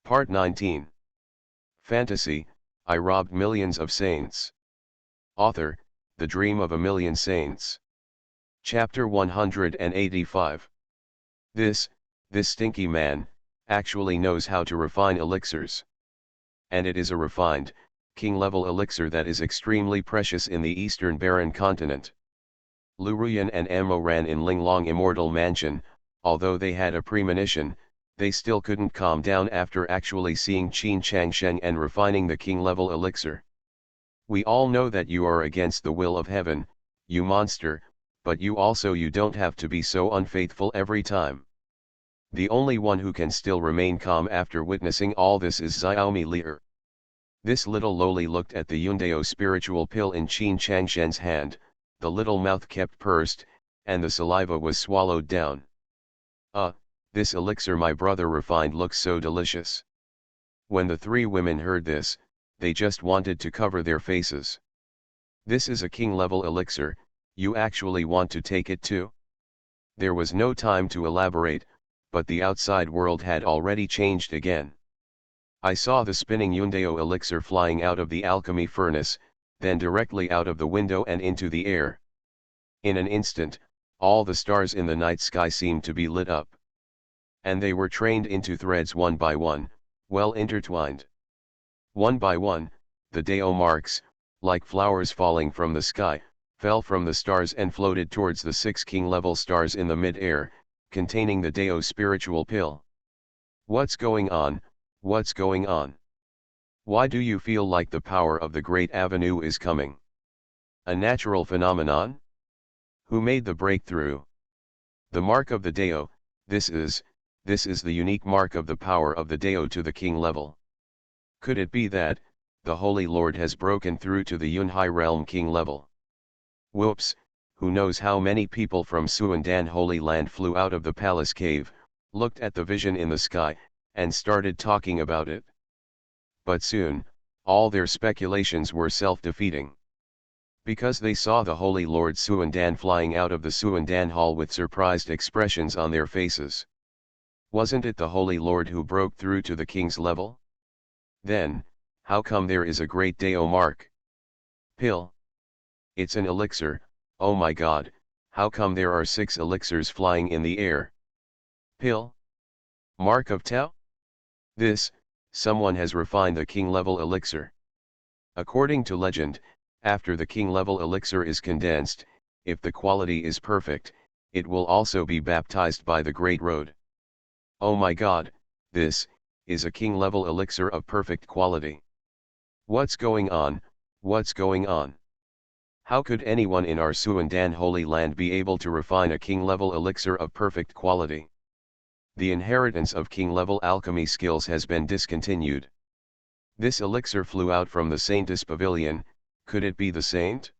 Part 19. Fantasy, I robbed millions of saints. Author, The Dream of a Million Saints. Chapter 185. This stinky man, actually knows how to refine elixirs. And it is a refined, king-level elixir that is extremely precious in the Eastern Barren Continent. Lu Ruyan and Amo ran in Linglong Immortal Mansion, although they had a premonition, they still couldn't calm down after actually seeing Qin Changsheng and refining the king-level elixir. We all know that you are against the will of heaven, you monster, but you don't have to be so unfaithful every time. The only one who can still remain calm after witnessing all this is Xiaomi Li'er. This little lowly looked at the Yundao spiritual pill in Qin Changsheng's hand, the little mouth kept pursed, and the saliva was swallowed down. This elixir my brother refined looks so delicious. When the three women heard this, they just wanted to cover their faces. This is a king-level elixir, you actually want to take it too? There was no time to elaborate, but the outside world had already changed again. I saw the spinning Yundao elixir flying out of the alchemy furnace, then directly out of the window and into the air. In an instant, all the stars in the night sky seemed to be lit up. And they were trained into threads one by one, well intertwined. One by one, the Dao marks, like flowers falling from the sky, fell from the stars and floated towards the 6 king-level stars in the mid-air, containing the Dao spiritual pill. What's going on? What's going on? Why do you feel like the power of the Great Avenue is coming? A natural phenomenon? Who made the breakthrough? The mark of the Dao, this is the unique mark of the power of the Dao to the king level. Could it be that, the Holy Lord has broken through to the Yunhai realm king level? Whoops, who knows how many people from Suandan Holy Land flew out of the palace cave, looked at the vision in the sky, and started talking about it. But soon, all their speculations were self-defeating. Because they saw the Holy Lord Suandan flying out of the Suandan Hall with surprised expressions on their faces. Wasn't it the Holy Lord who broke through to the king's level? Then, how come there is a great Dao mark? Pill. It's an elixir, oh my god, how come there are 6 elixirs flying in the air? Pill. Mark of Tao? Someone has refined the king-level elixir. According to legend, after the king-level elixir is condensed, if the quality is perfect, it will also be baptized by the Great Road. Oh my god, this is a king-level elixir of perfect quality. What's going on, what's going on? How could anyone in our Suandan Holy Land be able to refine a king-level elixir of perfect quality? The inheritance of king-level alchemy skills has been discontinued. This elixir flew out from the Saintess Pavilion, could it be the saint?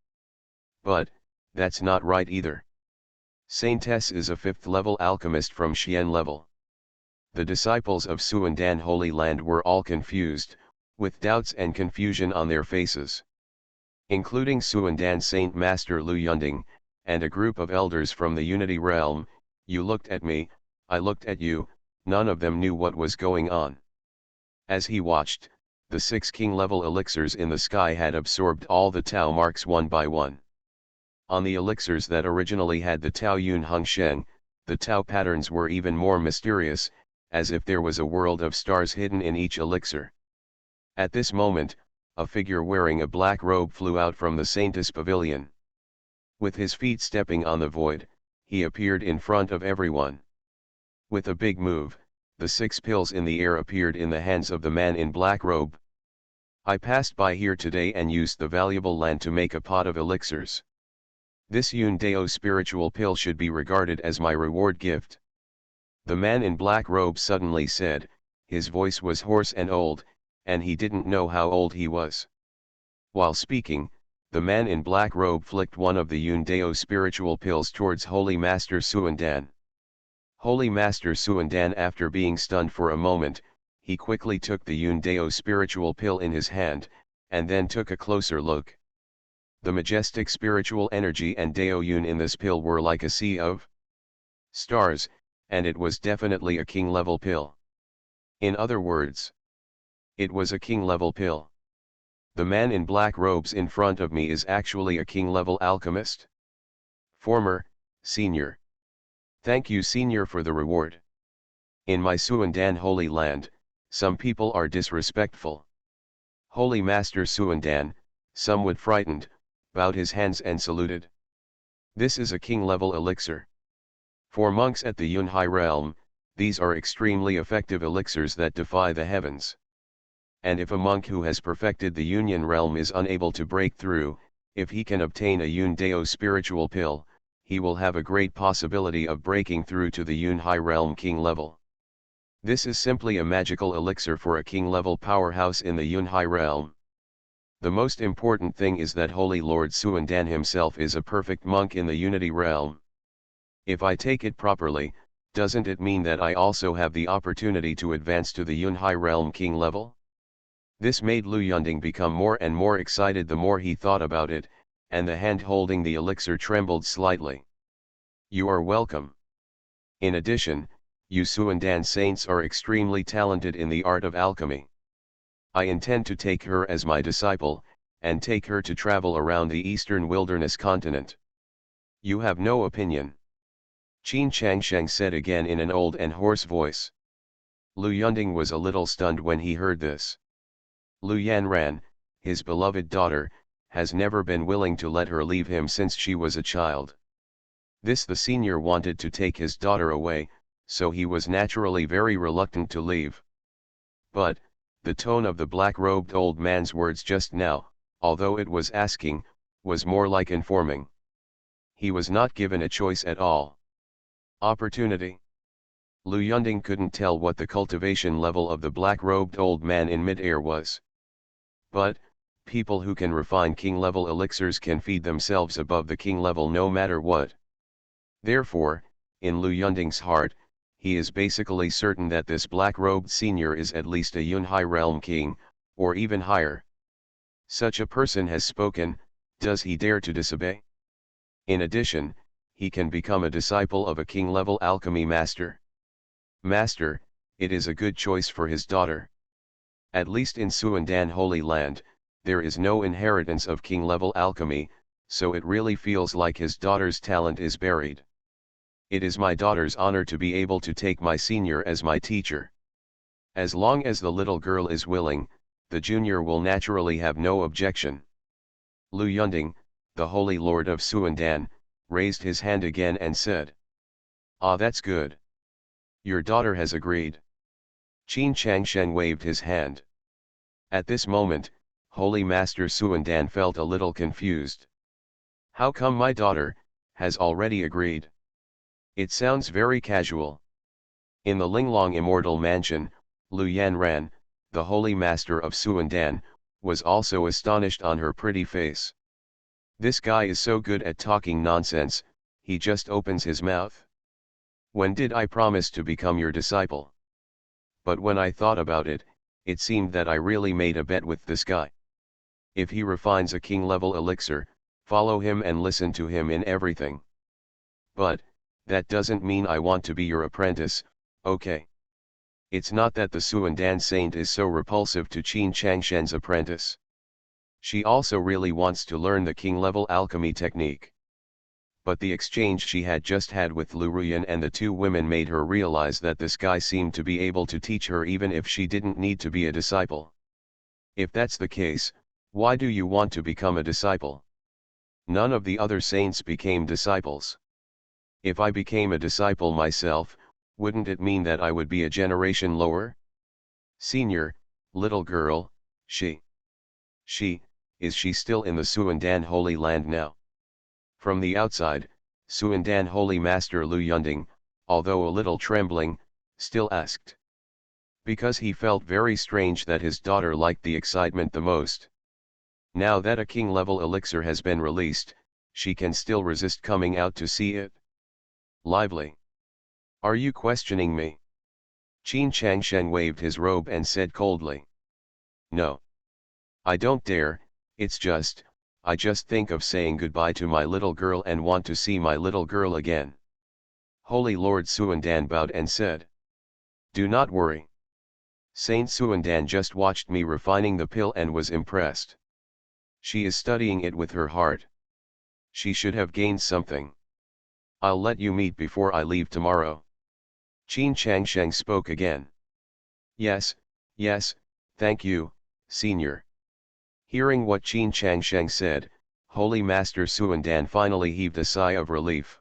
But, that's not right either. Saintess is a 5th-level alchemist from Xian level. The disciples of Suandan Holy Land were all confused, with doubts and confusion on their faces. Including Suandan Saint Master Lu Yunding, and a group of elders from the Unity realm. You looked at me, I looked at you, none of them knew what was going on. As he watched, the 6 king-level elixirs in the sky had absorbed all the Tao marks one by one. On the elixirs that originally had the Tao Yun Hung Sheng, the Tao patterns were even more mysterious, as if there was a world of stars hidden in each elixir. At this moment, a figure wearing a black robe flew out from the Saintess Pavilion. With his feet stepping on the void, he appeared in front of everyone. With a big move, the 6 pills in the air appeared in the hands of the man in black robe. I passed by here today and used the valuable land to make a pot of elixirs. This Yun Dao spiritual pill should be regarded as my reward gift. The man in black robe suddenly said, his voice was hoarse and old, and he didn't know how old he was. While speaking, the man in black robe flicked one of the Yun Dao spiritual pills towards Holy Master Suandan. Holy Master Suandan, after being stunned for a moment, he quickly took the Yun Dao spiritual pill in his hand, and then took a closer look. The majestic spiritual energy and Dao Yun in this pill were like a sea of stars, and it was definitely a king-level pill. In other words, it was a king-level pill. The man in black robes in front of me is actually a king-level alchemist. Former, Senior. Thank you Senior for the reward. In my Suandan Holy Land, some people are disrespectful. Holy Master Suandan, somewhat frightened, bowed his hands and saluted. This is a king-level elixir. For monks at the Yunhai realm, these are extremely effective elixirs that defy the heavens. And if a monk who has perfected the Union realm is unable to break through, if he can obtain a Yun Dao spiritual pill, he will have a great possibility of breaking through to the Yunhai realm king level. This is simply a magical elixir for a king-level powerhouse in the Yunhai realm. The most important thing is that Holy Lord Suandan himself is a perfect monk in the Unity realm. If I take it properly, doesn't it mean that I also have the opportunity to advance to the Yunhai realm king level? This made Lu Yunding become more and more excited the more he thought about it, and the hand holding the elixir trembled slightly. You are welcome. In addition, you Suandan saints are extremely talented in the art of alchemy. I intend to take her as my disciple, and take her to travel around the eastern wilderness continent. You have no opinion. Qin Changsheng said again in an old and hoarse voice. Lu Yunding was a little stunned when he heard this. Lu Yanran, his beloved daughter, has never been willing to let her leave him since she was a child. This the senior wanted to take his daughter away, so he was naturally very reluctant to leave. But, the tone of the black-robed old man's words just now, although it was asking, was more like informing. He was not given a choice at all. Opportunity. Lu Yunding couldn't tell what the cultivation level of the black-robed old man in mid-air was. But, people who can refine king-level elixirs can feed themselves above the king level no matter what. Therefore, in Lu Yunding's heart, he is basically certain that this black-robed senior is at least a Yunhai realm king, or even higher. Such a person has spoken, does he dare to disobey? In addition, he can become a disciple of a king-level alchemy master. Master, it is a good choice for his daughter. At least in Suandan Holy Land, there is no inheritance of king-level alchemy, so it really feels like his daughter's talent is buried. It is my daughter's honor to be able to take my senior as my teacher. As long as the little girl is willing, the junior will naturally have no objection. Lu Yunding, the Holy Lord of Suandan, raised his hand again and said. Ah, that's good. Your daughter has agreed. Qin Changsheng waved his hand. At this moment, Holy Master Suandan felt a little confused. How come my daughter has already agreed? It sounds very casual. In the Linglong Immortal Mansion, Lu Yanran, the Holy Master of Suandan, was also astonished on her pretty face. This guy is so good at talking nonsense, he just opens his mouth. When did I promise to become your disciple? But when I thought about it, it seemed that I really made a bet with this guy. If he refines a king-level elixir, follow him and listen to him in everything. But, that doesn't mean I want to be your apprentice, okay? It's not that the Suandan saint is so repulsive to Qin Changsheng's apprentice. She also really wants to learn the king-level alchemy technique. But the exchange she had just had with Lu Ruyan and the two women made her realize that this guy seemed to be able to teach her even if she didn't need to be a disciple. If that's the case, why do you want to become a disciple? None of the other saints became disciples. If I became a disciple myself, wouldn't it mean that I would be a generation lower? Senior, little girl, is she still in the Suandan Holy Land now? From the outside, Suandan Holy Master Lu Yunding, although a little trembling, still asked. Because he felt very strange that his daughter liked the excitement the most. Now that a king-level elixir has been released, she can still resist coming out to see it. Lively. Are you questioning me? Qin Changsheng waved his robe and said coldly. No. I don't dare, I just think of saying goodbye to my little girl and want to see my little girl again. Holy Lord Suandan bowed and said. Do not worry. Saint Suandan just watched me refining the pill and was impressed. She is studying it with her heart. She should have gained something. I'll let you meet before I leave tomorrow. Qin Changsheng spoke again. Yes, yes, thank you, senior. Hearing what Qin Changsheng said, Holy Master Suandan finally heaved a sigh of relief.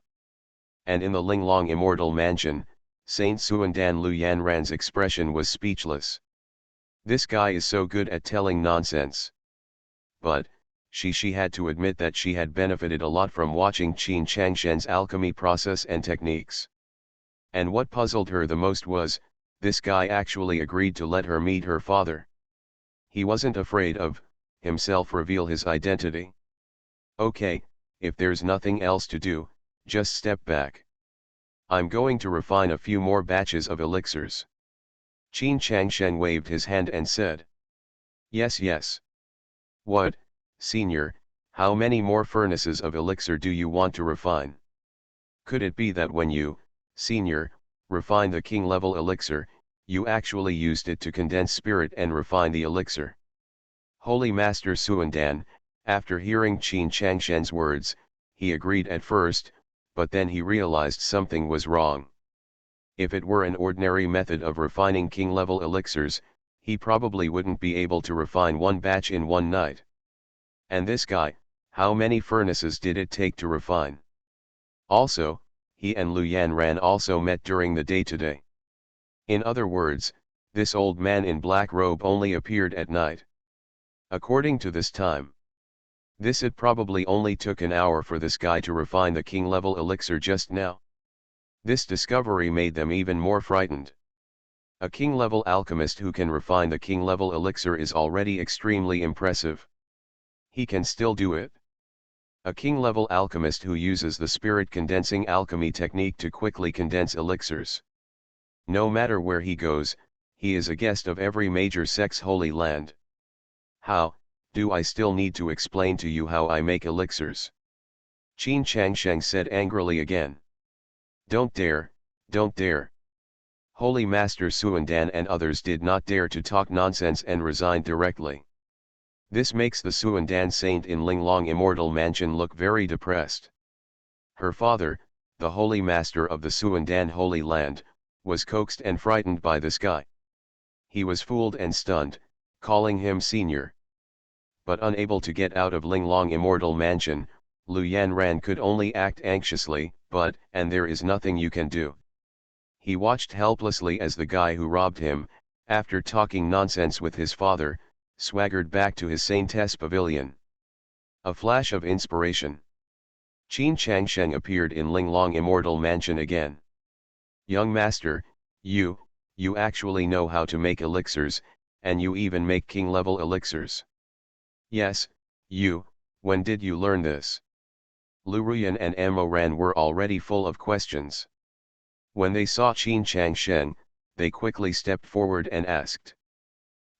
And in the Linglong Immortal Mansion, Saint Suandan Lu Yanran's expression was speechless. This guy is so good at telling nonsense. But, she had to admit that she had benefited a lot from watching Qin Changshen's alchemy process and techniques. And what puzzled her the most was, this guy actually agreed to let her meet her father. He wasn't afraid of, himself reveal his identity. Okay, if there's nothing else to do, just step back. I'm going to refine a few more batches of elixirs. Qin Changsheng waved his hand and said. Yes, yes. What, senior, how many more furnaces of elixir do you want to refine? Could it be that when you, senior, refine the king level elixir, you actually used it to condense spirit and refine the elixir? Holy Master Suandan, after hearing Qin Changshen's words, he agreed at first, but then he realized something was wrong. If it were an ordinary method of refining king level elixirs, he probably wouldn't be able to refine one batch in one night. And this guy, how many furnaces did it take to refine? Also, he and Lu Yanran also met during the day today. In other words, this old man in black robe only appeared at night. According to this time, it probably only took an hour for this guy to refine the king level elixir just now. This discovery made them even more frightened. A king level alchemist who can refine the king level elixir is already extremely impressive. He can still do it. A king level alchemist who uses the spirit condensing alchemy technique to quickly condense elixirs. No matter where he goes, he is a guest of every major sect's holy land. How, do I still need to explain to you how I make elixirs? Qin Changsheng said angrily again. Don't dare, don't dare. Holy Master Suandan and others did not dare to talk nonsense and resigned directly. This makes the Suandan saint in Linglong Immortal Mansion look very depressed. Her father, the Holy Master of the Suandan Holy Land, was coaxed and frightened by this guy. He was fooled and stunned, calling him senior. But unable to get out of Linglong Immortal Mansion, Lu Yanran could only act anxiously, and there is nothing you can do. He watched helplessly as the guy who robbed him, after talking nonsense with his father, swaggered back to his saintess pavilion. A flash of inspiration. Qin Changsheng appeared in Linglong Immortal Mansion again. Young master, you actually know how to make elixirs, and you even make king-level elixirs. Yes, when did you learn this? Lu Ruyan and Amoran were already full of questions. When they saw Qin Changsheng, they quickly stepped forward and asked.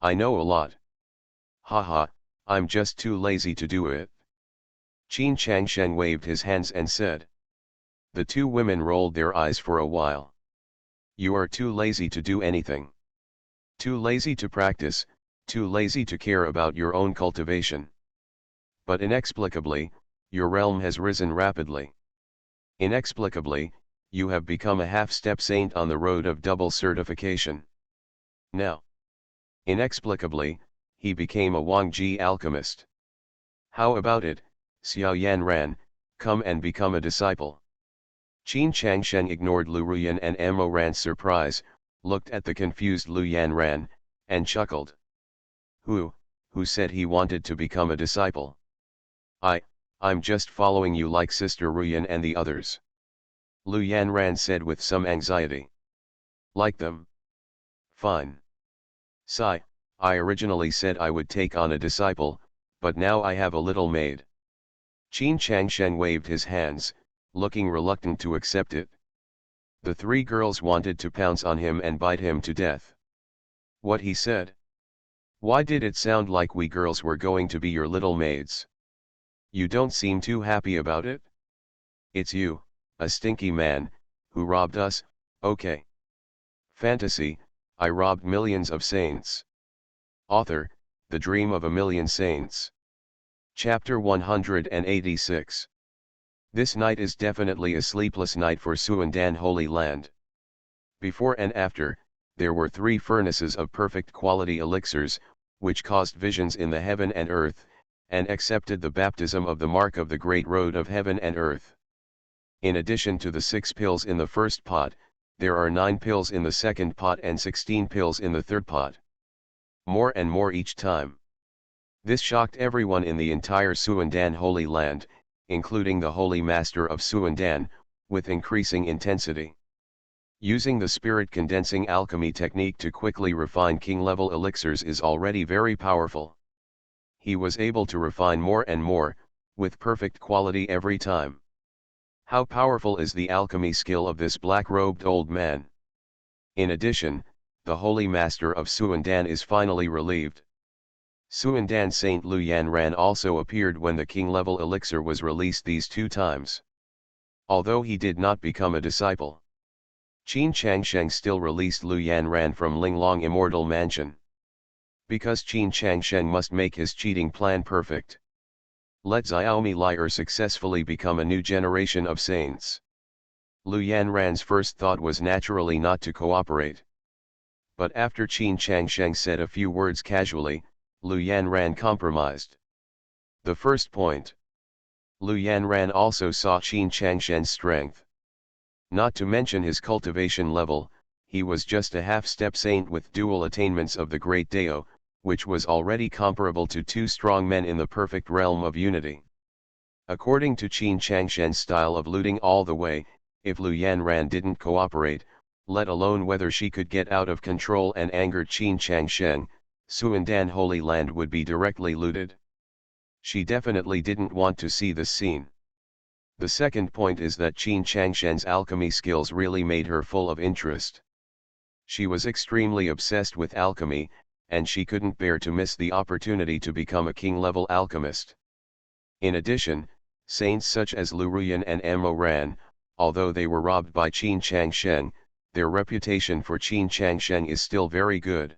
I know a lot. Haha, I'm just too lazy to do it. Qin Changsheng waved his hands and said. The two women rolled their eyes for a while. You are too lazy to do anything. Too lazy to practice, too lazy to care about your own cultivation. But inexplicably, your realm has risen rapidly. Inexplicably, you have become a half-step saint on the road of double certification. Now, inexplicably, he became a Wangji alchemist. How about it, Xiao Yanran, come and become a disciple. Qin Changsheng ignored Lu Ruyan and Amoran's surprise, looked at the confused Lu Yanran, and chuckled. Who said he wanted to become a disciple? I'm just following you like Sister Ruyan and the others. Lu Yanran said with some anxiety. Like them? Fine. I originally said I would take on a disciple, but now I have a little maid. Qin Changsheng waved his hands, looking reluctant to accept it. The three girls wanted to pounce on him and bite him to death. What he said? Why did it sound like we girls were going to be your little maids? You don't seem too happy about it? It's you, a stinky man, who robbed us, okay. Fantasy, I robbed millions of saints. Author, The Dream of a Million Saints. Chapter 186. This night is definitely a sleepless night for Suandan Holy Land. Before and after, there were 3 furnaces of perfect quality elixirs, which caused visions in the heaven and earth, and accepted the baptism of the mark of the great road of heaven and earth. In addition to the 6 pills in the first pot, there are 9 pills in the second pot and 16 pills in the third pot. More and more each time. This shocked everyone in the entire Suandan Holy Land, including the Holy Master of Suandan, with increasing intensity. Using the spirit condensing alchemy technique to quickly refine king-level elixirs is already very powerful. He was able to refine more and more, with perfect quality every time. How powerful is the alchemy skill of this black-robed old man? In addition, the Holy Master of Suandan is finally relieved. Suandan Saint Luyan Ran also appeared when the king-level elixir was released these 2 times. Although he did not become a disciple, Qin Changsheng still released Luyan Ran from Linglong Immortal Mansion. Because Qin Changsheng must make his cheating plan perfect. Let Xiaomi Lier successfully become a new generation of saints. Luyan Ran's first thought was naturally not to cooperate. But after Qin Changsheng said a few words casually, Luyan Ran compromised. The first point. Luyan Ran also saw Qin Changsheng's strength. Not to mention his cultivation level, he was just a half-step saint with dual attainments of the Great Dao, which was already comparable to 2 strong men in the perfect realm of unity. According to Qin Changsheng's style of looting all the way, if Luyan Ran didn't cooperate, let alone whether she could get out of control and anger Qin Changsheng, Suandan Holy Land would be directly looted. She definitely didn't want to see this scene. The second point is that Qin Changsheng's alchemy skills really made her full of interest. She was extremely obsessed with alchemy, and she couldn't bear to miss the opportunity to become a king-level alchemist. In addition, saints such as Lu Ruyan and Mo Ran, although they were robbed by Qin Changsheng, their reputation for Qin Changsheng is still very good.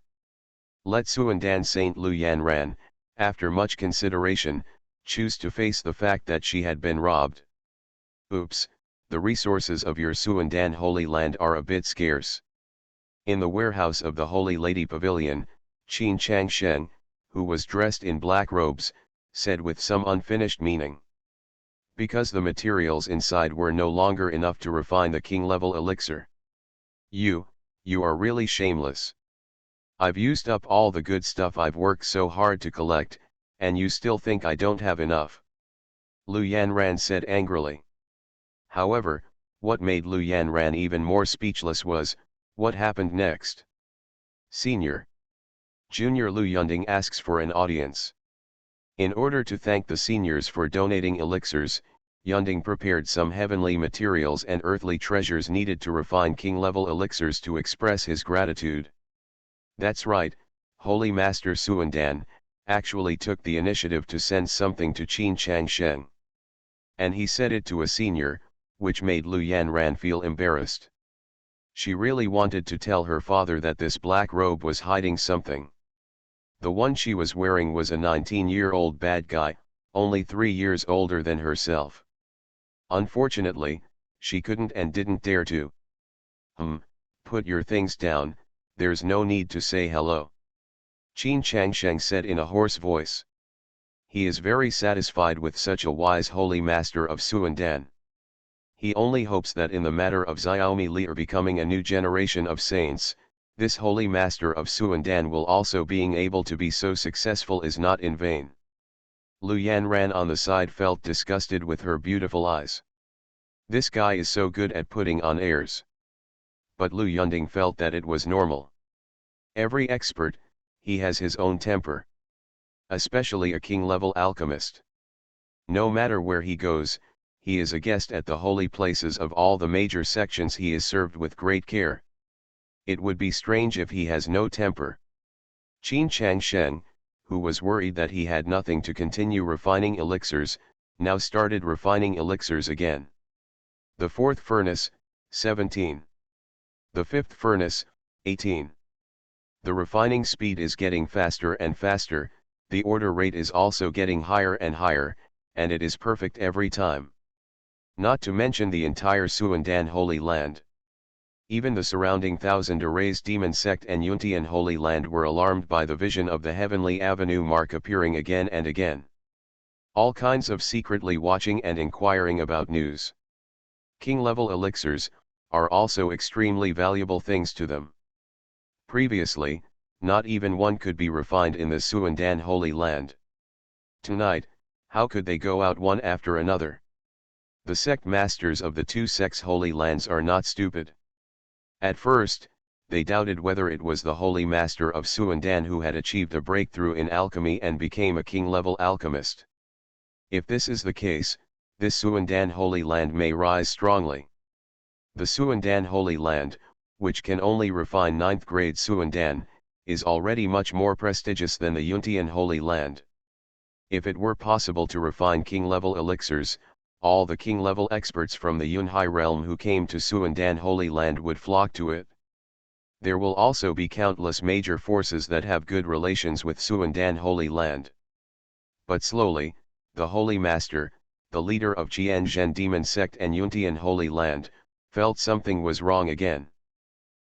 Let Suandan Saint Luyan Ran, after much consideration, choose to face the fact that she had been robbed. Oops, the resources of your Suandan Holy Land are a bit scarce. In the warehouse of the Holy Lady Pavilion, Qin Changsheng, who was dressed in black robes, said with some unfinished meaning. Because the materials inside were no longer enough to refine the king-level elixir. You are really shameless. I've used up all the good stuff I've worked so hard to collect, and you still think I don't have enough. Luyan Ran said angrily. However, what made Luyan Ran even more speechless was, what happened next. Senior. Junior Lu Yunding asks for an audience. In order to thank the seniors for donating elixirs, Yunding prepared some heavenly materials and earthly treasures needed to refine king-level elixirs to express his gratitude. That's right, Holy Master Suandan actually took the initiative to send something to Qin Changsheng. And he said it to a senior, which made Luyan Ran feel embarrassed. She really wanted to tell her father that this black robe was hiding something. The one she was wearing was a 19-year-old bad guy, only 3 years older than herself. Unfortunately, she couldn't and didn't dare to. Put your things down, there's no need to say hello. Qin Changsheng said in a hoarse voice. He is very satisfied with such a wise Holy Master of Suandan. He only hopes that in the matter of Xiaomi Lier becoming a new generation of saints, this Holy Master of Suandan will also being able to be so successful is not in vain. Luyan Ran on the side felt disgusted with her beautiful eyes. This guy is so good at putting on airs. But Lu Yunding felt that it was normal. Every expert, he has his own temper. Especially a king-level alchemist. No matter where he goes, he is a guest at the holy places of all the major sections. He is served with great care. It would be strange if he has no temper. Qin Changsheng, who was worried that he had nothing to continue refining elixirs, now started refining elixirs again. The 4th furnace, 17. The 5th furnace, 18. The refining speed is getting faster and faster, the order rate is also getting higher and higher, and it is perfect every time. Not to mention the entire Suandan Holy Land. Even the surrounding Thousand Arrays demon sect and Yuntian Holy Land were alarmed by the vision of the Heavenly Avenue mark appearing again and again. All kinds of secretly watching and inquiring about news. King-level elixirs are also extremely valuable things to them. Previously, not even one could be refined in the Suandan Holy Land. Tonight, how could they go out one after another? The sect masters of the two sects' holy lands are not stupid. At first, they doubted whether it was the holy master of Suandan who had achieved a breakthrough in alchemy and became a king-level alchemist. If this is the case, this Suandan Holy Land may rise strongly. The Suandan Holy Land, which can only refine 9th grade Suandan, is already much more prestigious than the Yuntian Holy Land. If it were possible to refine king-level elixirs, all the king-level experts from the Yunhai realm who came to Suandan Holy Land would flock to it. There will also be countless major forces that have good relations with Suandan Holy Land. But slowly, the Holy Master, the leader of Jianzhen Demon Sect and Yuntian Holy Land, felt something was wrong again.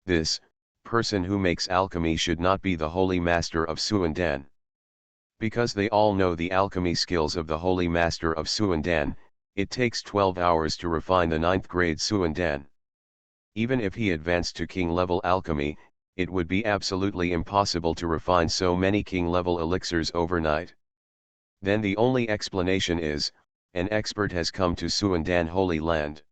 This person who makes alchemy should not be the Holy Master of Suandan. Because they all know the alchemy skills of the Holy Master of Suandan, it takes 12 hours to refine the 9th grade Suandan. Even if he advanced to king-level alchemy, it would be absolutely impossible to refine so many king-level elixirs overnight. Then the only explanation is, an expert has come to Suandan Holy Land.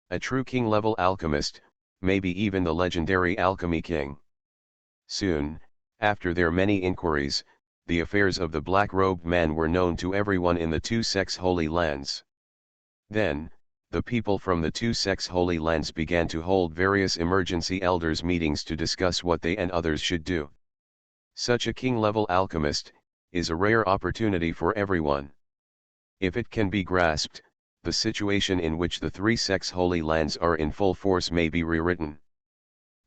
A true king-level alchemist, maybe even the legendary alchemy king. Soon, after their many inquiries, the affairs of the black-robed man were known to everyone in the two sects' holy lands. Then, the people from the two sects' holy lands began to hold various emergency elders meetings to discuss what they and others should do. Such a king-level alchemist is a rare opportunity for everyone. If it can be grasped, the situation in which the three sects' holy lands are in full force may be rewritten.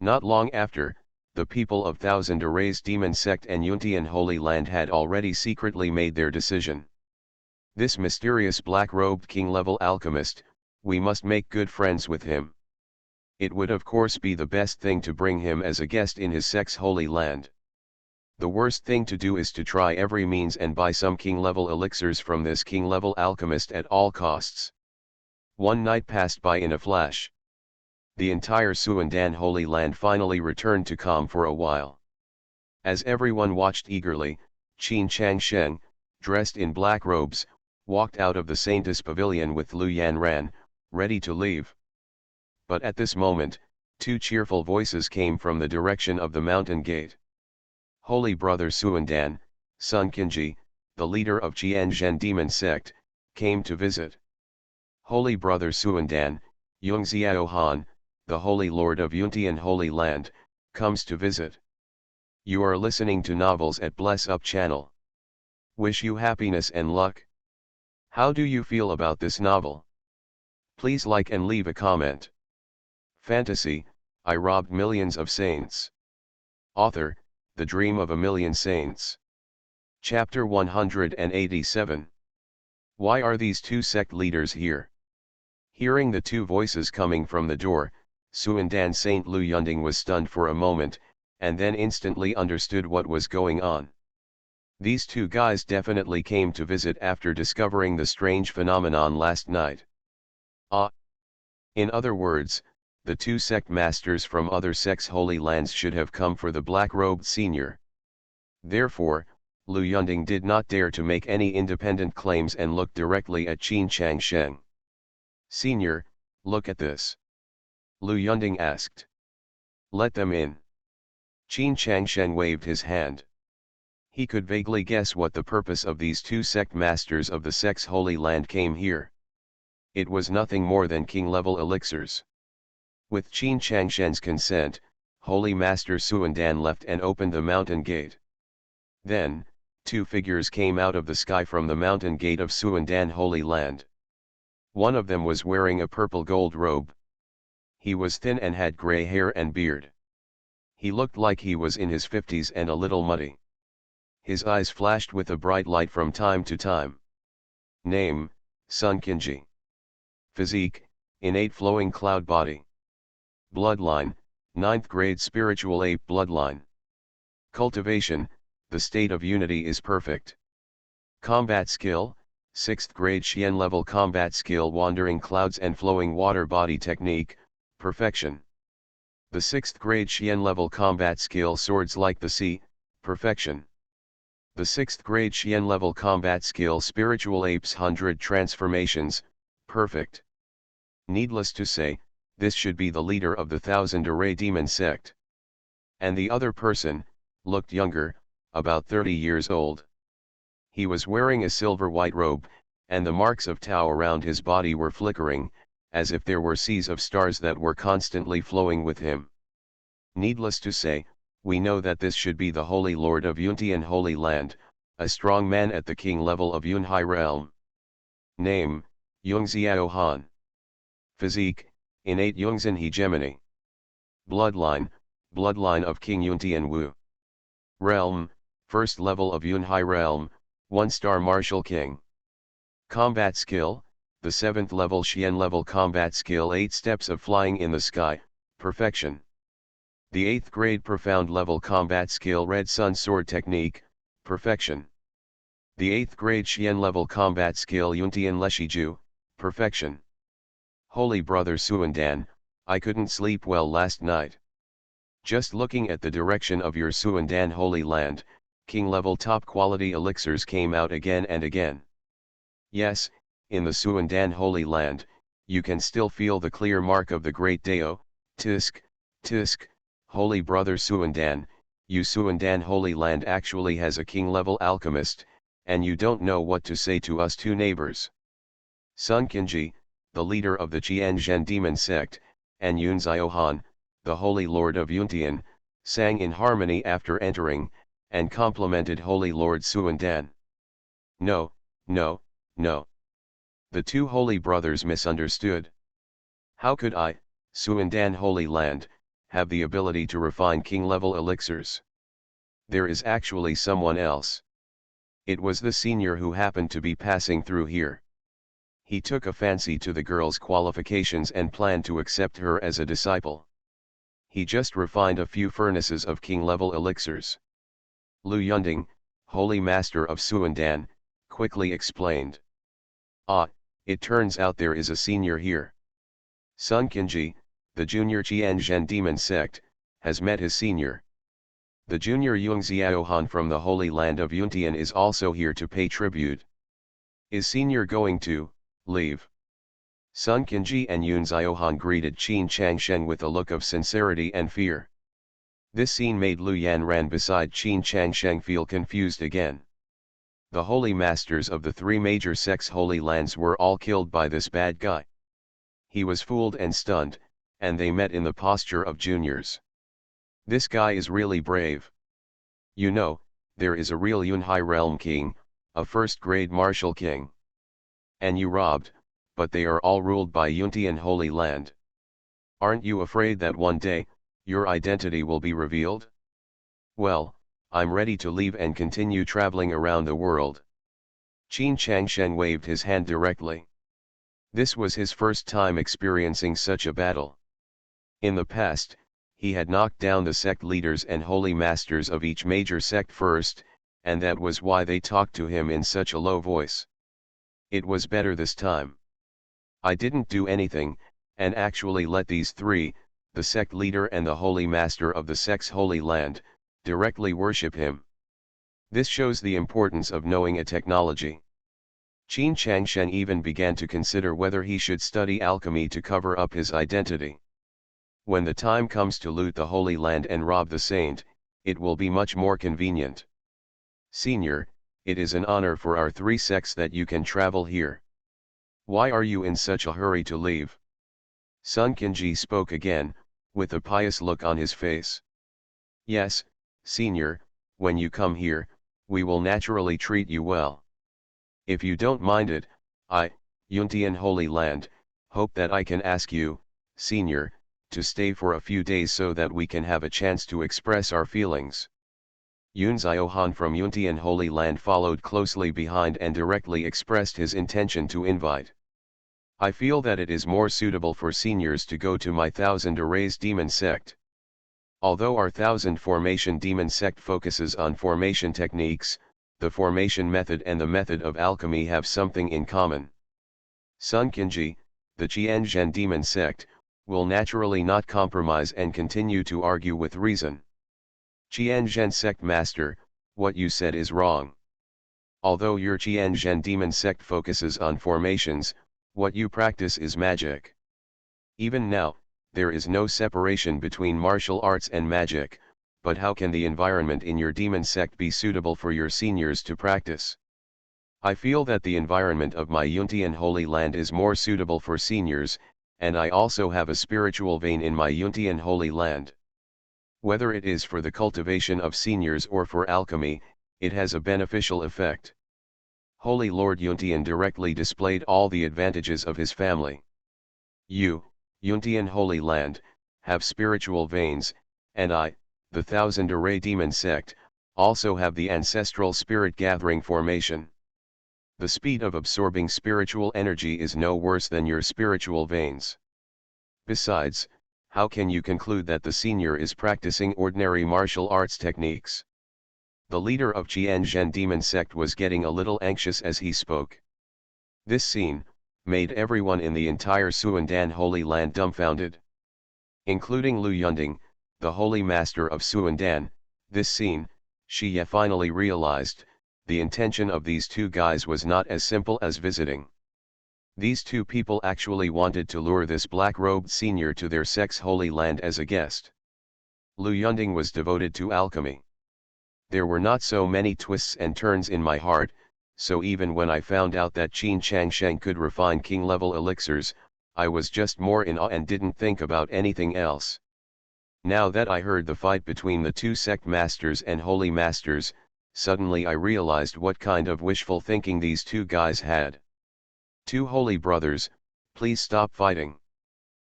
Not long after, the people of Thousand Arrays Demon Sect and Yuntian Holy Land had already secretly made their decision. This mysterious black-robed king-level alchemist, we must make good friends with him. It would of course be the best thing to bring him as a guest in his sect's holy land. The worst thing to do is to try every means and buy some king-level elixirs from this king-level alchemist at all costs. One night passed by in a flash. The entire Suandan Holy Land finally returned to calm for a while. As everyone watched eagerly, Qin Changsheng, dressed in black robes, walked out of the Saintess Pavilion with Lu Yanran, ready to leave. But at this moment, two cheerful voices came from the direction of the mountain gate. Holy Brother Suandan, Sun Qinji, the leader of Jianzhen Demon Sect, came to visit. Holy Brother Suandan, Yungxiao Han, the Holy Lord of Yuntian Holy Land, comes to visit. You are listening to Novels at Bless Up channel. Wish you happiness and luck. How do you feel about this novel? Please like and leave a comment. Fantasy, I robbed millions of saints. Author, The Dream of a Million Saints. Chapter 187. Why are these two sect leaders here? Hearing the two voices coming from the door, Suandan Saint Lu Yunding was stunned for a moment, and then instantly understood what was going on. These two guys definitely came to visit after discovering the strange phenomenon last night. In other words, the two sect masters from other sects' holy lands should have come for the black-robed senior. Therefore, Lu Yunding did not dare to make any independent claims and looked directly at Qin Changsheng. Senior, look at this. Lu Yunding asked. Let them in. Qin Changsheng waved his hand. He could vaguely guess what the purpose of these two sect masters of the sect's holy land came here. It was nothing more than king-level elixirs. With Qin Changsheng's consent, Holy Master Suandan left and opened the mountain gate. Then, two figures came out of the sky from the mountain gate of Suandan Holy Land. One of them was wearing a purple gold robe. He was thin and had grey hair and beard. He looked like he was in his 50s and a little muddy. His eyes flashed with a bright light from time to time. Name, Sun Kinji. Physique, innate flowing cloud body. Bloodline, 9th grade spiritual ape bloodline. Cultivation, the state of unity is perfect. Combat skill, 6th grade Xian level combat skill wandering clouds and flowing water body technique, perfection. The 6th grade Xian level combat skill swords like the sea, perfection. The 6th grade Xian level combat skill spiritual apes 100 transformations, perfect. Needless to say, this should be the leader of the Thousand Array Demon sect. And the other person, looked younger, about 30 years old. He was wearing a silver-white robe, and the marks of Tao around his body were flickering, as if there were seas of stars that were constantly flowing with him. Needless to say, we know that this should be the Holy Lord of Yuntian Holy Land, a strong man at the king level of Yunhai realm. Name, Yungxiao Han. Physique, innate Yungzhen hegemony. Bloodline, bloodline of King Yuntian Wu. Realm, first level of Yunhai realm, 1-star martial king. Combat skill, the 7th level Xian level combat skill 8 steps of flying in the sky, perfection. The 8th grade profound level combat skill red sun sword technique, perfection. The 8th grade Xian level combat skill Yuntian Leshiju, perfection. Holy brother Suandan, I couldn't sleep well last night. Just looking at the direction of your Suandan holy land, king level top quality elixirs came out again and again. Yes, in the Suandan holy land, you can still feel the clear mark of the great Dao, Tisk, Tisk, holy brother Suandan, you Suandan holy land actually has a king level alchemist, and you don't know what to say to us two neighbors. Sun Kinji, the leader of the Qianzhen demon sect, and Yun Ziohan, the holy lord of Yuntian, sang in harmony after entering, and complimented Holy Lord Suandan. No, no, no. The two holy brothers misunderstood. How could I, Suandan Holy Land, have the ability to refine king-level elixirs? There is actually someone else. It was the senior who happened to be passing through here. He took a fancy to the girl's qualifications and planned to accept her as a disciple. He just refined a few furnaces of king-level elixirs. Lu Yunding, holy master of Suandan, quickly explained. Ah, it turns out there is a senior here. Sun Kinji, the junior Qianzhen demon sect, has met his senior. The junior Yung Xiaohan from the holy land of Yuntian is also here to pay tribute. Is senior going to leave? Sun Kinji and Yun Xiaohan greeted Qin Changshen with a look of sincerity and fear. This scene made Lu Yanran beside Qin Changshen feel confused again. The holy masters of the three major sects' holy lands were all killed by this bad guy. He was fooled and stunned, and they met in the posture of juniors. This guy is really brave. You know, there is a real Yunhai realm king, a first-grade martial king. And you robbed, but they are all ruled by Yuntian holy land. Aren't you afraid that one day, your identity will be revealed? Well, I'm ready to leave and continue traveling around the world. Qin Changshen waved his hand directly. This was his first time experiencing such a battle. In the past, he had knocked down the sect leaders and holy masters of each major sect first, and that was why they talked to him in such a low voice. It was better this time. I didn't do anything, and actually let these three, the sect leader and the holy master of the sect's holy land, directly worship him. This shows the importance of knowing a technology. Qin Changshen even began to consider whether he should study alchemy to cover up his identity. When the time comes to loot the holy land and rob the saint, it will be much more convenient. Senior, it is an honor for our three sects that you can travel here. Why are you in such a hurry to leave? Sun Kinji spoke again, with a pious look on his face. Yes, senior, when you come here, we will naturally treat you well. If you don't mind it, I, Yuntian Holy Land, hope that I can ask you, senior, to stay for a few days so that we can have a chance to express our feelings. Yun Ziohan from Yuntian Holy Land followed closely behind and directly expressed his intention to invite. I feel that it is more suitable for seniors to go to my Thousand Arrays Demon Sect. Although our Thousand Formation Demon Sect focuses on formation techniques, the formation method and the method of alchemy have something in common. Sun Kinji, the Qianzhen Demon Sect, will naturally not compromise and continue to argue with reason. Qianzhen Sect Master, what you said is wrong. Although your Qianzhen Demon Sect focuses on formations, what you practice is magic. Even now, there is no separation between martial arts and magic, but how can the environment in your demon sect be suitable for your seniors to practice? I feel that the environment of my Yuntian Holy Land is more suitable for seniors, and I also have a spiritual vein in my Yuntian Holy Land. Whether it is for the cultivation of seniors or for alchemy, it has a beneficial effect. Holy Lord Yuntian directly displayed all the advantages of his family. You, Yuntian Holy Land, have spiritual veins, and I, the Thousand Array Demon Sect, also have the ancestral spirit gathering formation. The speed of absorbing spiritual energy is no worse than your spiritual veins. Besides, how can you conclude that the senior is practicing ordinary martial arts techniques? The leader of Qianzhen Demon Sect was getting a little anxious as he spoke. This scene made everyone in the entire Suandan Holy Land dumbfounded. Including Lu Yunding, the Holy Master of Suandan. This scene, Xie finally realized, the intention of these two guys was not as simple as visiting. These two people actually wanted to lure this black-robed senior to their sect's holy land as a guest. Lu Yunding was devoted to alchemy. There were not so many twists and turns in my heart, so even when I found out that Qin Changsheng could refine king-level elixirs, I was just more in awe and didn't think about anything else. Now that I heard the fight between the two sect masters and holy masters, suddenly I realized what kind of wishful thinking these two guys had. Two holy brothers, please stop fighting.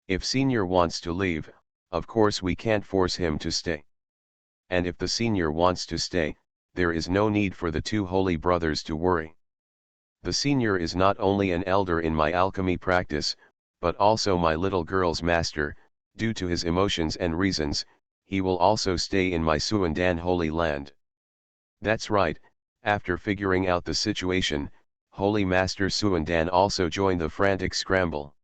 If senior wants to leave, of course we can't force him to stay. And if the senior wants to stay, there is no need for the two holy brothers to worry. The senior is not only an elder in my alchemy practice, but also my little girl's master. Due to his emotions and reasons, he will also stay in my Suandan Holy Land. That's right, after figuring out the situation, Holy Master Suandan also joined the frantic scramble.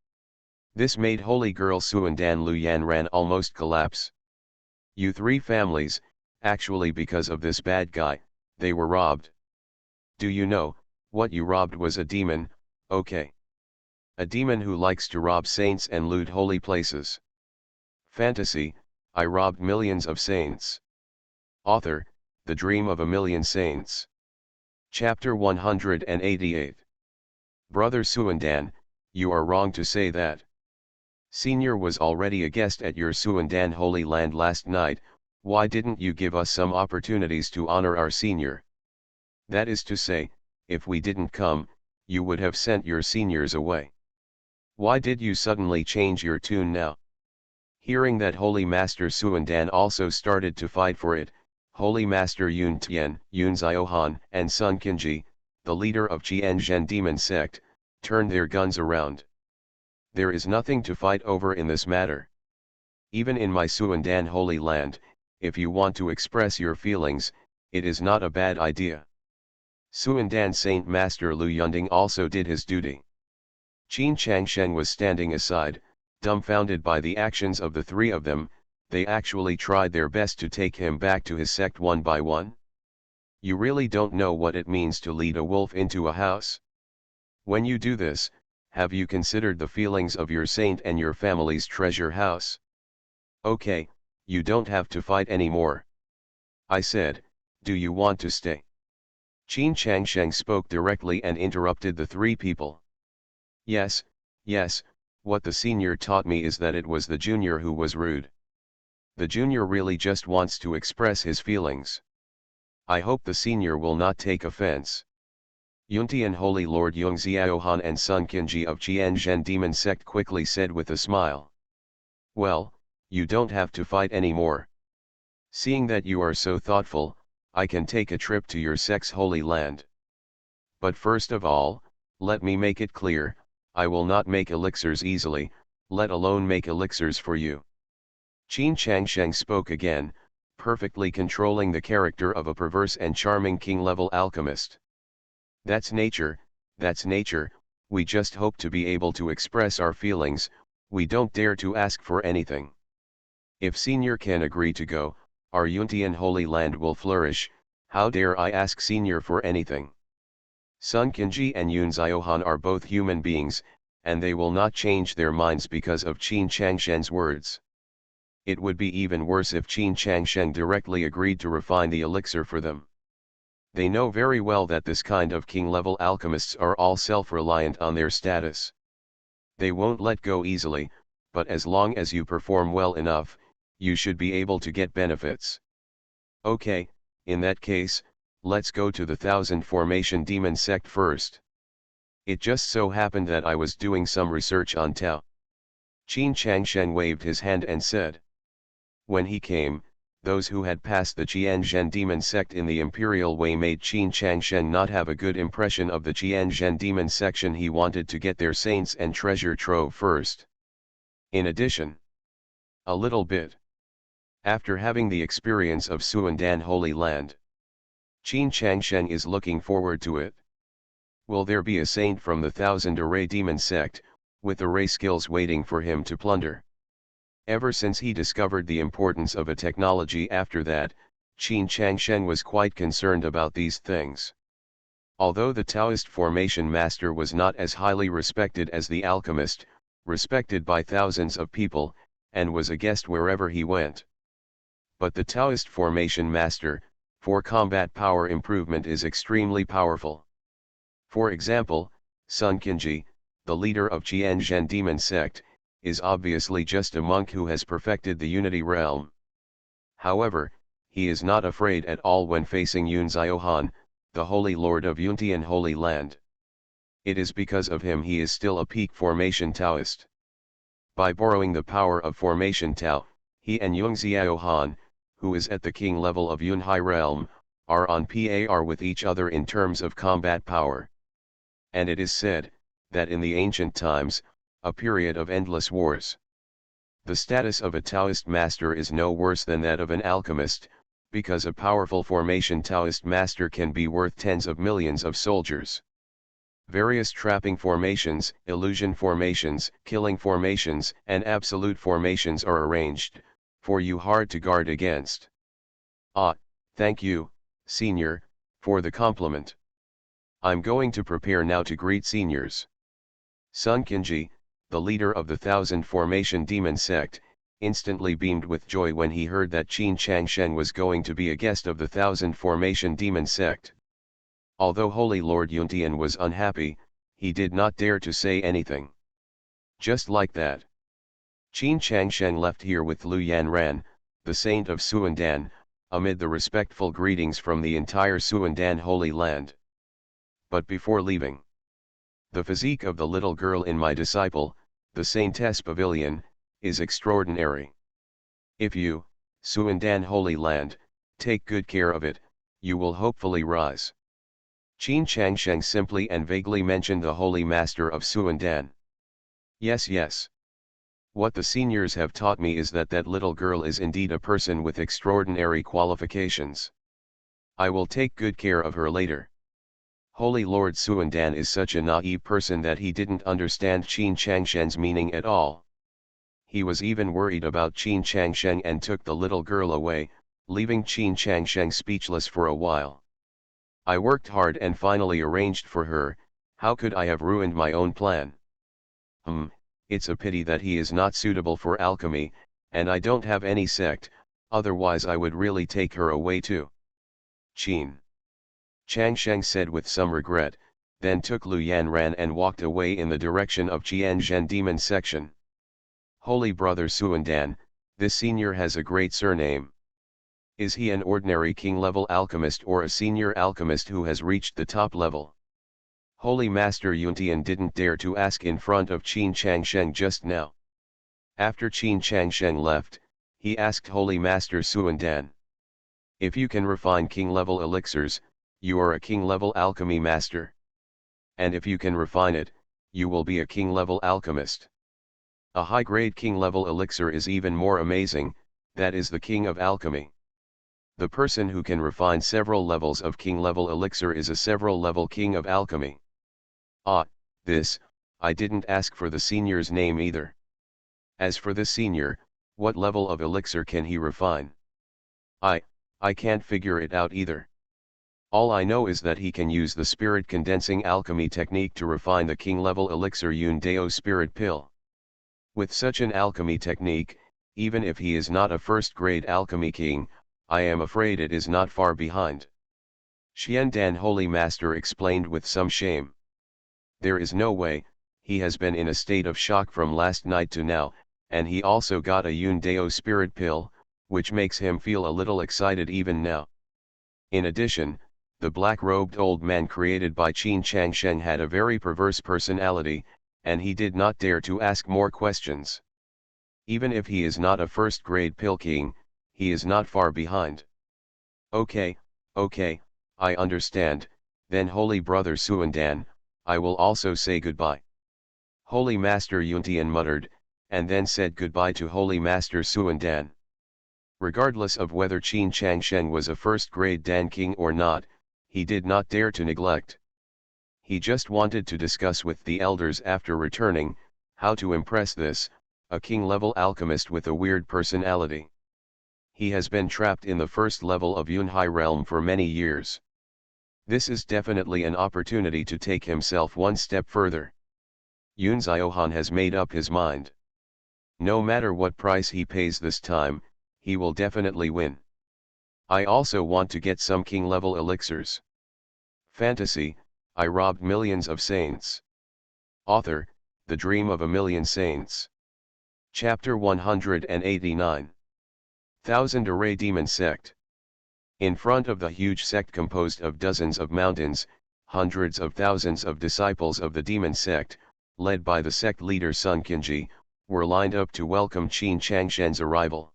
This made Holy Girl Suandan Lu Yanran almost collapse. You three families, actually because of this bad guy, they were robbed. Do you know, what you robbed was a demon, okay? A demon who likes to rob saints and loot holy places. Fantasy, I robbed millions of saints. Author, The Dream of a Million Saints. Chapter 188. Brother Suandan, you are wrong to say that. Senior was already a guest at your Suandan Holy Land last night. Why didn't you give us some opportunities to honor our senior? That is to say, if we didn't come, you would have sent your seniors away. Why did you suddenly change your tune now? Hearing that Holy Master Suandan also started to fight for it, Holy Master Yun Tian, Yun Ziohan, and Sun Kinji, the leader of Qianzhen Demon Sect, turned their guns around. There is nothing to fight over in this matter. Even in my Suandan Holy Land, if you want to express your feelings, it is not a bad idea. Suandan Saint Master Lu Yunding also did his duty. Qin Changsheng was standing aside, dumbfounded by the actions of the three of them. They actually tried their best to take him back to his sect one by one. You really don't know what it means to lead a wolf into a house. When you do this, have you considered the feelings of your saint and your family's treasure house? Okay, you don't have to fight anymore. I said, do you want to stay? Qin Changsheng spoke directly and interrupted the three people. Yes, what the senior taught me is that it was the junior who was rude. The junior really just wants to express his feelings. I hope the senior will not take offense. Yuntian Holy Lord Yung Xiaohan and Sun Kinji of Qianzhen Demon Sect quickly said with a smile. Well, You don't have to fight anymore. Seeing that you are so thoughtful, I can take a trip to your sex holy land. But first of all, let me make it clear, I will not make elixirs easily, let alone make elixirs for you. Qin Changsheng spoke again, perfectly controlling the character of a perverse and charming king-level alchemist. That's nature, we just hope to be able to express our feelings, we don't dare to ask for anything. If Senior can agree to go, our Yuntian holy land will flourish, how dare I ask Senior for anything? Sun Qinji and Yun Ziohan are both human beings, and they will not change their minds because of Qin Changshen's words. It would be even worse if Qin Changsheng directly agreed to refine the elixir for them. They know very well that this kind of king-level alchemists are all self-reliant on their status. They won't let go easily, but as long as you perform well enough, you should be able to get benefits. Okay, in that case, let's go to the Thousand Formation Demon sect first. It just so happened that I was doing some research on Tao. Qin Changsheng waved his hand and said. When he came, those who had passed the Qianzhen demon sect in the imperial way made Qin Changsheng not have a good impression of the Qianzhen demon section. He wanted to get their saints and treasure trove first. In addition, a little bit. After having the experience of Suandan Holy Land, Qin Changsheng is looking forward to it. Will there be a saint from the Thousand Array demon sect, with array skills waiting for him to plunder? Ever since he discovered the importance of a technology after that, Qin Changsheng was quite concerned about these things. Although the Taoist formation master was not as highly respected as the alchemist, respected by thousands of people, and was a guest wherever he went. But the Taoist formation master, for combat power improvement, is extremely powerful. For example, Sun Qinji, the leader of Qianzhen demon sect, is obviously just a monk who has perfected the unity realm. However, he is not afraid at all when facing Yun Ziohan, the Holy Lord of Yuntian Holy Land. It is because of him he is still a peak formation Taoist. By borrowing the power of formation Tao, he and Yung Ziohan, who is at the king level of Yun High Realm, are on par with each other in terms of combat power. And it is said, that in the ancient times, a period of endless wars, the status of a Taoist master is no worse than that of an alchemist, because a powerful formation Taoist master can be worth tens of millions of soldiers. Various trapping formations, illusion formations, killing formations, and absolute formations are arranged, for you hard to guard against. Ah, thank you, Senior, for the compliment. I'm going to prepare now to greet seniors. Sun Qinji, the leader of the Thousand Formation Demon sect, instantly beamed with joy when he heard that Qin Changsheng was going to be a guest of the Thousand Formation Demon sect. Although Holy Lord Yuntian was unhappy, he did not dare to say anything. Just like that, Qin Changsheng left here with Lu Yanran, the saint of Suandan, amid the respectful greetings from the entire Suandan Holy Land. But before leaving, the physique of the little girl in my disciple, the Saintess Pavilion, is extraordinary. If you, Suandan Holy Land, take good care of it, you will hopefully rise. Qin Changsheng simply and vaguely mentioned the Holy Master of Suandan. Yes. What the seniors have taught me is that that little girl is indeed a person with extraordinary qualifications. I will take good care of her later. Holy Lord Suandan is such a naive person that he didn't understand Qin Changsheng's meaning at all. He was even worried about Qin Changsheng and took the little girl away, leaving Qin Changsheng speechless for a while. I worked hard and finally arranged for her, how could I have ruined my own plan? It's a pity that he is not suitable for alchemy, and I don't have any sect, otherwise I would really take her away too. Qin Changsheng said with some regret, then took Lu Yanran and walked away in the direction of Qianzhen demon section. Holy Brother Suandan, this senior has a great surname. Is he an ordinary king-level alchemist or a senior alchemist who has reached the top level? Holy Master Yuntian didn't dare to ask in front of Qin Changsheng just now. After Qin Changsheng left, he asked Holy Master Suandan. If you can refine king-level elixirs, you are a king-level alchemy master. And if you can refine it, you will be a king-level alchemist. A high-grade king-level elixir is even more amazing, that is the king of alchemy. The person who can refine several levels of king-level elixir is a several-level king of alchemy. Ah, I didn't ask for the senior's name either. As for this senior, what level of elixir can he refine? I can't figure it out either. All I know is that he can use the spirit condensing alchemy technique to refine the king-level elixir Yun Dao spirit pill. With such an alchemy technique, even if he is not a first-grade alchemy king, I am afraid it is not far behind. Xiandan Holy Master explained with some shame. There is no way, he has been in a state of shock from last night to now, and he also got a Yun Dao spirit pill, which makes him feel a little excited even now. In addition, the black-robed old man created by Qin Changsheng had a very perverse personality, and he did not dare to ask more questions. Even if he is not a first-grade pill king, he is not far behind. Okay, I understand, then Holy Brother Suandan, I will also say goodbye. Holy Master Yuntian muttered, and then said goodbye to Holy Master Suandan. Regardless of whether Qin Changsheng was a first-grade Dan king or not, he did not dare to neglect. He just wanted to discuss with the elders after returning, how to impress this, a king-level alchemist with a weird personality. He has been trapped in the first level of Yunhai realm for many years. This is definitely an opportunity to take himself one step further. Yun Ziohan has made up his mind. No matter what price he pays this time, he will definitely win. I also want to get some king-level elixirs. Fantasy, I robbed millions of saints. Author, The Dream of a Million Saints. Chapter 189. Thousand Array Demon Sect. In front of the huge sect composed of dozens of mountains, hundreds of thousands of disciples of the demon sect, led by the sect leader Sun Qinji, were lined up to welcome Qin Changsheng's arrival.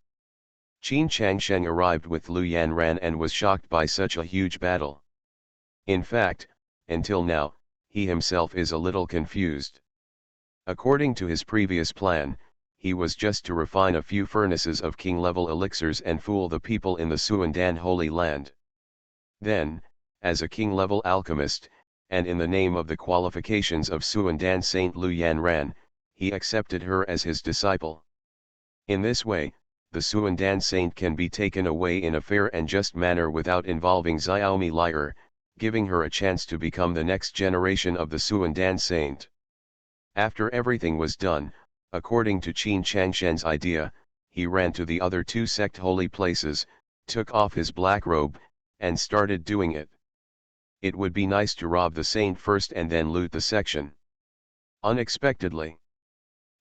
Qin Changsheng arrived with Lu Yanran and was shocked by such a huge battle. In fact, until now, he himself is a little confused. According to his previous plan, he was just to refine a few furnaces of king-level elixirs and fool the people in the Suandan Holy Land. Then, as a king-level alchemist, and in the name of the qualifications of Suandan Saint Lu Yanran, he accepted her as his disciple. In this way, the Suandan Saint can be taken away in a fair and just manner without involving Xiaomi Lier, giving her a chance to become the next generation of the Suandan Saint. After everything was done, according to Qin Changsheng's idea, he ran to the other two sect holy places, took off his black robe, and started doing it. It would be nice to rob the saint first and then loot the section. Unexpectedly,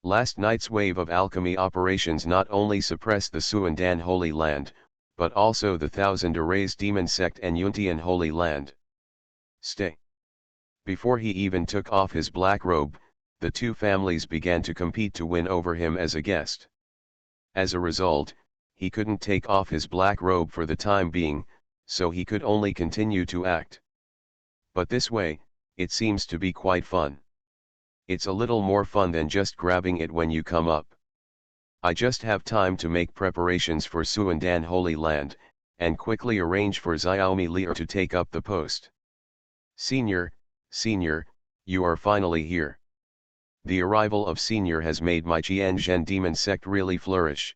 last night's wave of alchemy operations not only suppressed the Suandan Holy Land, but also the Thousand Arrays Demon Sect and Yuntian Holy Land. Stay. Before he even took off his black robe, the two families began to compete to win over him as a guest. As a result, he couldn't take off his black robe for the time being, so he could only continue to act. But this way, it seems to be quite fun. It's a little more fun than just grabbing it when you come up. I just have time to make preparations for Suandan Holy Land, and quickly arrange for Xiaomi Lier to take up the post. Senior, you are finally here. The arrival of Senior has made my Qianzhen Demon Sect really flourish.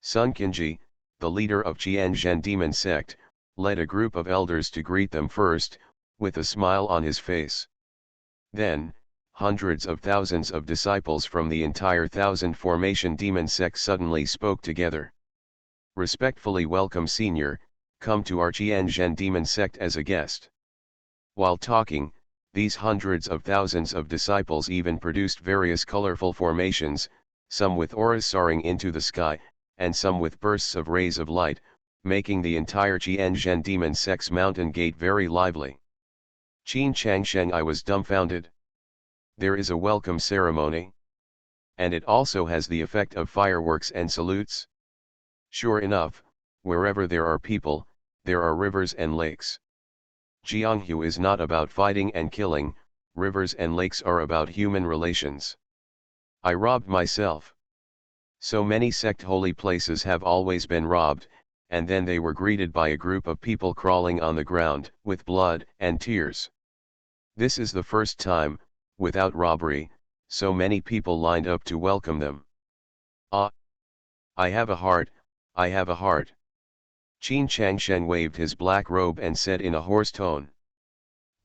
Sun Qinji, the leader of Qianzhen Demon Sect, led a group of elders to greet them first, with a smile on his face. Then, hundreds of thousands of disciples from the entire Thousand Formation Demon Sect suddenly spoke together. Respectfully welcome Senior, come to our Qianzhen Demon Sect as a guest. While talking, these hundreds of thousands of disciples even produced various colorful formations, some with auras soaring into the sky, and some with bursts of rays of light, making the entire Qianzhen Demon Sect's mountain gate very lively. Qin Changsheng, I was dumbfounded. There is a welcome ceremony? And it also has the effect of fireworks and salutes. Sure enough, wherever there are people, there are rivers and lakes. Jianghu is not about fighting and killing, rivers and lakes are about human relations. I robbed myself. So many sect holy places have always been robbed, and then they were greeted by a group of people crawling on the ground, with blood and tears. This is the first time, without robbery, so many people lined up to welcome them. Ah! I have a heart, I have a heart. Qin Changshen waved his black robe and said in a hoarse tone.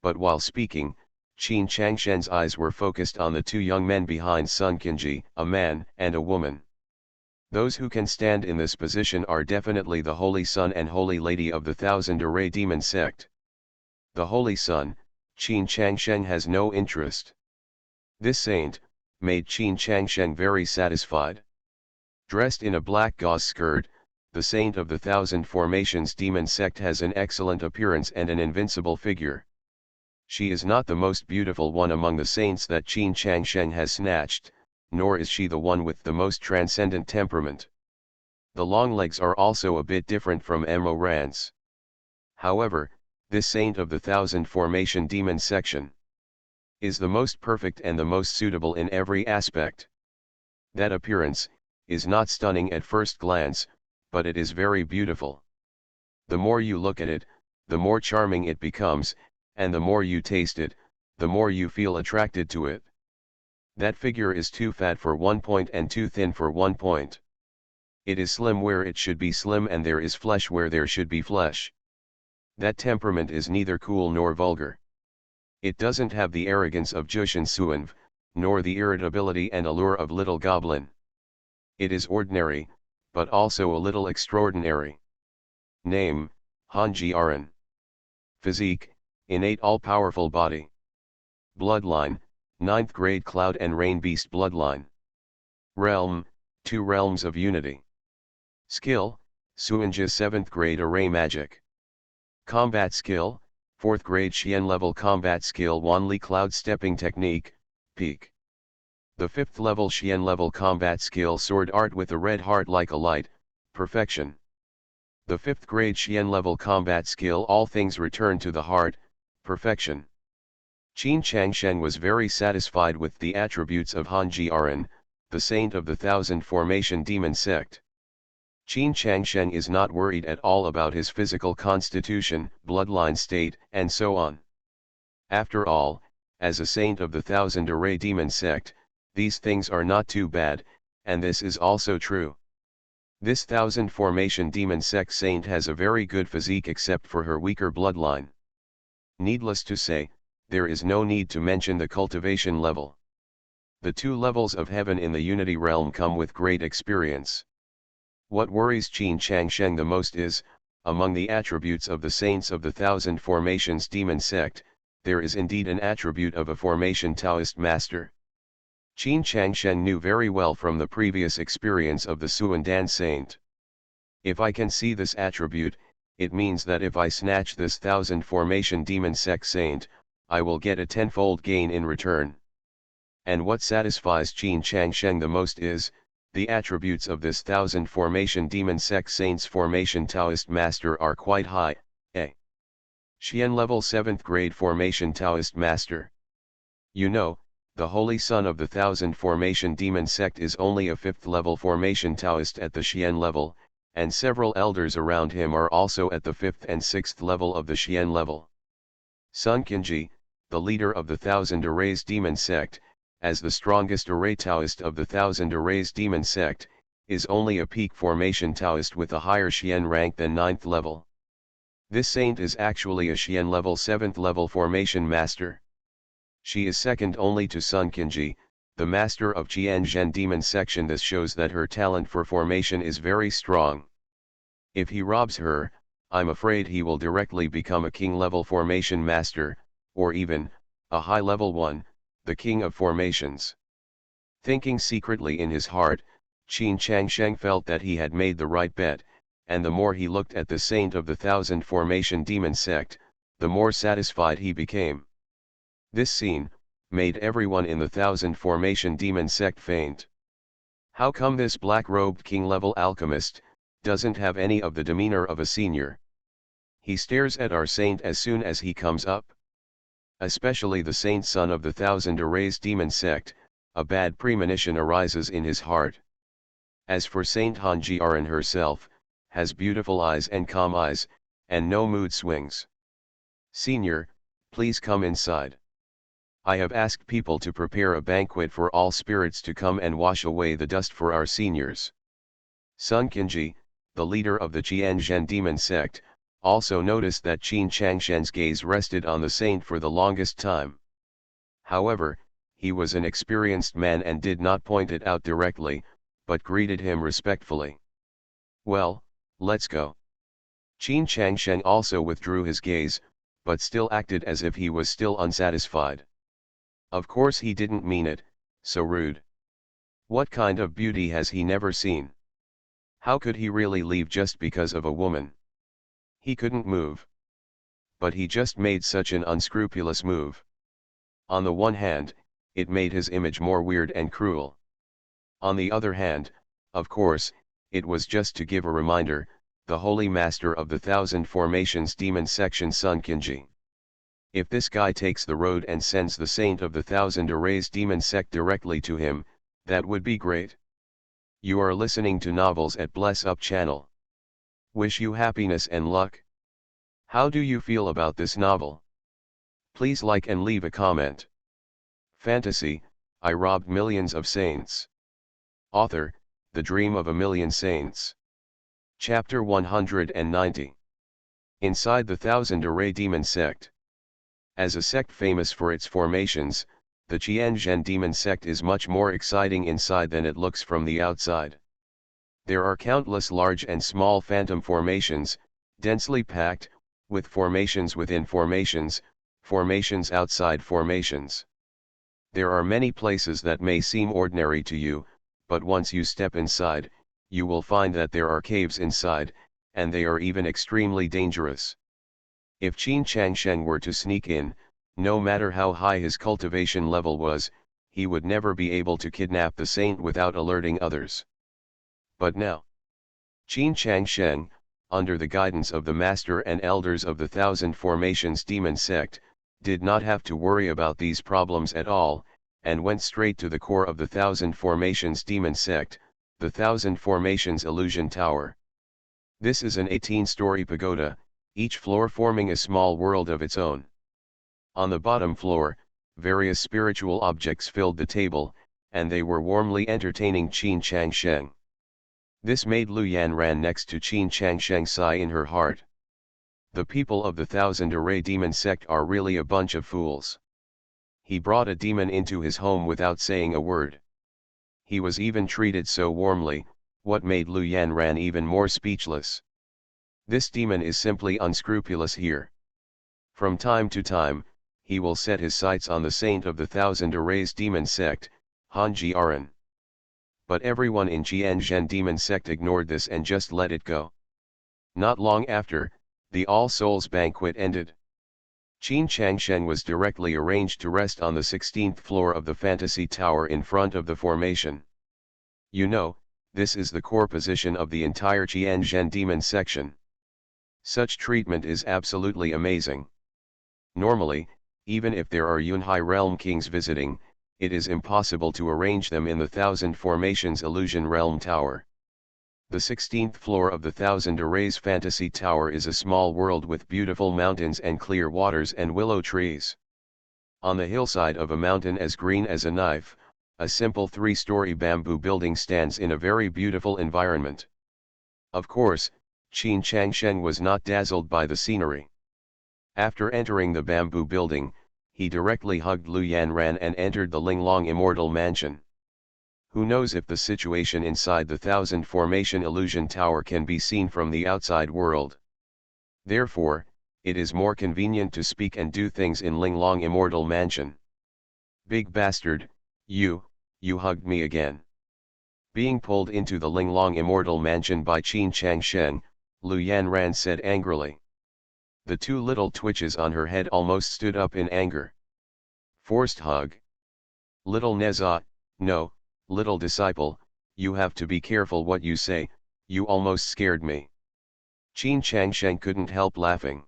But while speaking, Qin Changshen's eyes were focused on the two young men behind Sun Qinji, a man and a woman. Those who can stand in this position are definitely the Holy Son and Holy Lady of the Thousand Array Demon Sect. The Holy Son, Qin Changshen has no interest. This saint, made Qin Changshen very satisfied. Dressed in a black gauze skirt, the Saint of the Thousand Formations Demon Sect has an excellent appearance and an invincible figure. She is not the most beautiful one among the saints that Qin Changshen has snatched, nor is she the one with the most transcendent temperament. The long legs are also a bit different from Mo Ran's. However, this Saint of the Thousand Formation Demon Section is the most perfect and the most suitable in every aspect. That appearance is not stunning at first glance, but it is very beautiful. The more you look at it, the more charming it becomes, and the more you taste it, the more you feel attracted to it. That figure is too fat for one point and too thin for one point. It is slim where it should be slim and there is flesh where there should be flesh. That temperament is neither cool nor vulgar. It doesn't have the arrogance of Jushin Suanv, nor the irritability and allure of Little Goblin. It is ordinary, but also a little extraordinary. Name, Hanji Aran. Physique, innate all-powerful body. Bloodline, 9th grade Cloud and Rain Beast bloodline. Realm, 2 realms of unity. Skill, Suanja's 7th grade array magic. Combat skill, 4th grade Xian level combat skill Wanli Cloud stepping technique, peak. The 5th level Xian level combat skill sword art with a red heart like a light, perfection. The 5th grade Xian level combat skill all things return to the heart, perfection. Qin Changshen was very satisfied with the attributes of Hanji Aran, the saint of the Thousand Formation Demon Sect. Qin Changshen is not worried at all about his physical constitution, bloodline state, and so on. After all, as a saint of the Thousand Array Demon Sect, these things are not too bad, and this is also true. This Thousand Formation Demon Sect saint has a very good physique except for her weaker bloodline. Needless to say, there is no need to mention the cultivation level. The 2 levels of heaven in the Unity realm come with great experience. What worries Qin Changshen the most is, among the attributes of the saints of the Thousand Formations Demon Sect, there is indeed an attribute of a Formation Taoist master. Qin Changshen knew very well from the previous experience of the Suandan saint. If I can see this attribute, it means that if I snatch this Thousand Formation Demon Sect saint, I will get a tenfold gain in return. And what satisfies Qin Changshen the most is, the attributes of this Thousand Formation Demon Sect saint's Formation Taoist master are quite high, a. Xian level 7th grade Formation Taoist master. You know, the Holy Son of the Thousand Formation Demon Sect is only a 5th level Formation Taoist at the Xian level, and several elders around him are also at the 5th and 6th level of the Xian level. Sun Qinji, the leader of the Thousand Arrays Demon Sect, as the strongest array Taoist of the Thousand Arrays Demon Sect, is only a peak Formation Taoist with a higher Xian rank than 9th level. This saint is actually a Xian level 7th level Formation Master. She is second only to Sun Qinji, the master of Qianzhen Demon Section. This shows that her talent for formation is very strong. If he robs her, I'm afraid he will directly become a king-level formation master, or even, a high-level one, the king of formations. Thinking secretly in his heart, Qin Changsheng felt that he had made the right bet, and the more he looked at the saint of the Thousand Formation Demon Sect, the more satisfied he became. This scene made everyone in the Thousand Formation Demon Sect faint. How come this black-robed king-level alchemist doesn't have any of the demeanor of a senior? He stares at our saint as soon as he comes up. Especially the saint son of the thousand erased demon sect, a bad premonition arises in his heart. As for Saint Hanjiaran herself, has beautiful eyes and calm eyes, and no mood swings. Senior, please come inside. I have asked people to prepare a banquet for all spirits to come and wash away the dust for our seniors. Sun Qinji, the leader of the Qianzhen demon sect, also noticed that Qin Changshen's gaze rested on the saint for the longest time. However, he was an experienced man and did not point it out directly, but greeted him respectfully. Well, let's go. Qin Changshen also withdrew his gaze, but still acted as if he was still unsatisfied. Of course he didn't mean it, so rude. What kind of beauty has he never seen? How could he really leave just because of a woman? He couldn't move. But he just made such an unscrupulous move. On the one hand, it made his image more weird and cruel. On the other hand, of course, it was just to give a reminder, the holy master of the thousand formations demon section Sun Qinji. If this guy takes the road and sends the saint of the thousand erased demon sect directly to him, that would be great. You are listening to Novels at Bless Up channel. Wish you happiness and luck. How do you feel about this novel? Please like and leave a comment. Fantasy, I robbed millions of saints. Author, The Dream of a Million Saints. Chapter 190. Inside the Thousand Array Demon Sect. As a sect famous for its formations, the Qianzhen demon sect is much more exciting inside than it looks from the outside. There are countless large and small phantom formations, densely packed, with formations within formations, formations outside formations. There are many places that may seem ordinary to you, but once you step inside, you will find that there are caves inside, and they are even extremely dangerous. If Qin Changshen were to sneak in, no matter how high his cultivation level was, he would never be able to kidnap the saint without alerting others. But now, Qin Changshen, under the guidance of the master and elders of the Thousand Formations demon sect, did not have to worry about these problems at all, and went straight to the core of the Thousand Formations demon sect, the Thousand Formations Illusion Tower. This is an 18-story pagoda, each floor forming a small world of its own. On the bottom floor, various spiritual objects filled the table, and they were warmly entertaining Qin Changshen. This made Lu Yanran next to Qin Changshen sigh in her heart. The people of the Thousand Array demon sect are really a bunch of fools. He brought a demon into his home without saying a word. He was even treated so warmly, what made Lu Yanran even more speechless. This demon is simply unscrupulous here. From time to time, he will set his sights on the saint of the Thousand Arrays demon sect, Hanjiaran. But everyone in Qianzhen demon sect ignored this and just let it go. Not long after, the All Souls banquet ended. Qin Changshen was directly arranged to rest on the 16th floor of the fantasy tower in front of the formation. You know, this is the core position of the entire Qianzhen demon section. Such treatment is absolutely amazing. Normally, even if there are Yunhai realm kings visiting, it is impossible to arrange them in the Thousand Formations Illusion Realm Tower. The 16th floor of the Thousand Arrays Fantasy Tower is a small world with beautiful mountains and clear waters and willow trees. On the hillside of a mountain as green as a knife, a simple 3-story bamboo building stands in a very beautiful environment. Of course, Qin Changshen was not dazzled by the scenery. After entering the bamboo building, he directly hugged Lu Yanran and entered the Linglong Immortal Mansion. Who knows if the situation inside the Thousand Formation Illusion Tower can be seen from the outside world. Therefore, it is more convenient to speak and do things in Linglong Immortal Mansion. Big bastard, you hugged me again. Being pulled into the Linglong Immortal Mansion by Qin Changshen, Lu Yanran said angrily. The two little twitches on her head almost stood up in anger. Forced hug. Little Neza, no, little disciple, you have to be careful what you say, you almost scared me. Qin Changsheng couldn't help laughing.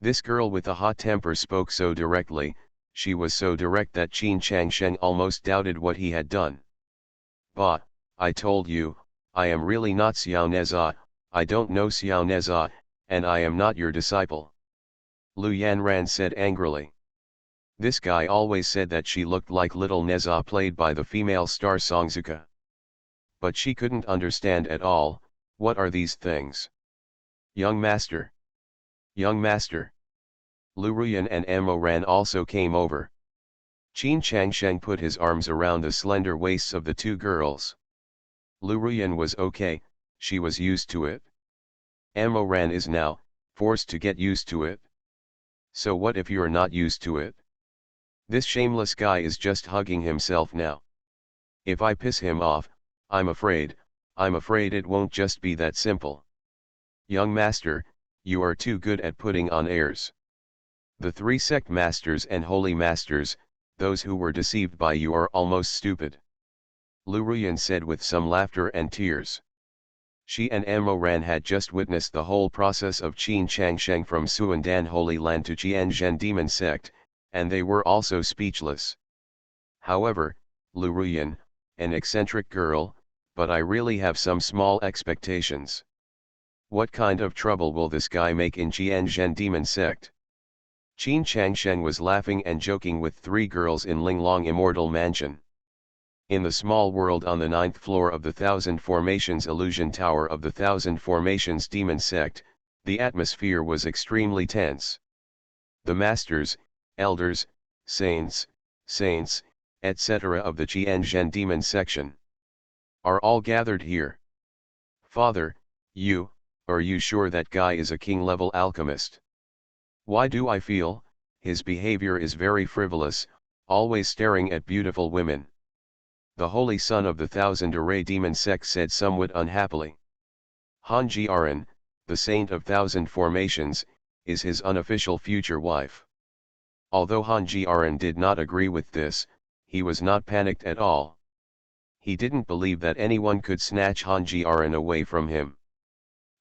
This girl with a hot temper spoke so directly, she was so direct that Qin Changsheng almost doubted what he had done. Bah, I told you, I am really not Xiao Neza, I don't know Xiao Neza, and I am not your disciple. Lu Yanran said angrily. This guy always said that she looked like little Neza played by the female star Songzuka. But she couldn't understand at all, what are these things? Young master. Young master. Lu Ruyan and Amo Ran also came over. Qin Changsheng put his arms around the slender waists of the two girls. Lu Ruyan was okay, she was used to it. Amo Ran is now, forced to get used to it. So what if you're not used to it? This shameless guy is just hugging himself now. If I piss him off, I'm afraid it won't just be that simple. Young master, you are too good at putting on airs. The three sect masters and holy masters, those who were deceived by you are almost stupid. Lu Ruyan said with some laughter and tears. She and Amo Ran had just witnessed the whole process of Qin Changsheng from Suandan Holy Land to Jianzhen Demon Sect, and they were also speechless. However, Lu Ruyan, an eccentric girl, but I really have some small expectations. What kind of trouble will this guy make in Jianzhen Demon Sect? Qin Changsheng was laughing and joking with three girls in Linglong Immortal Mansion. In the small world on the 9th floor of the Thousand Formations Illusion Tower of the Thousand Formations Demon Sect, the atmosphere was extremely tense. The masters, elders, saints, etc. of the Jianzhen Demon Section are all gathered here. Father, are you sure that guy is a king-level alchemist? Why do I feel, his behavior is very frivolous, always staring at beautiful women? The holy son of the Thousand Array Demon Sect said somewhat unhappily. Han Jiaran, the saint of Thousand Formations, is his unofficial future wife. Although Han Jiaran did not agree with this, he was not panicked at all. He didn't believe that anyone could snatch Han Jiaran away from him.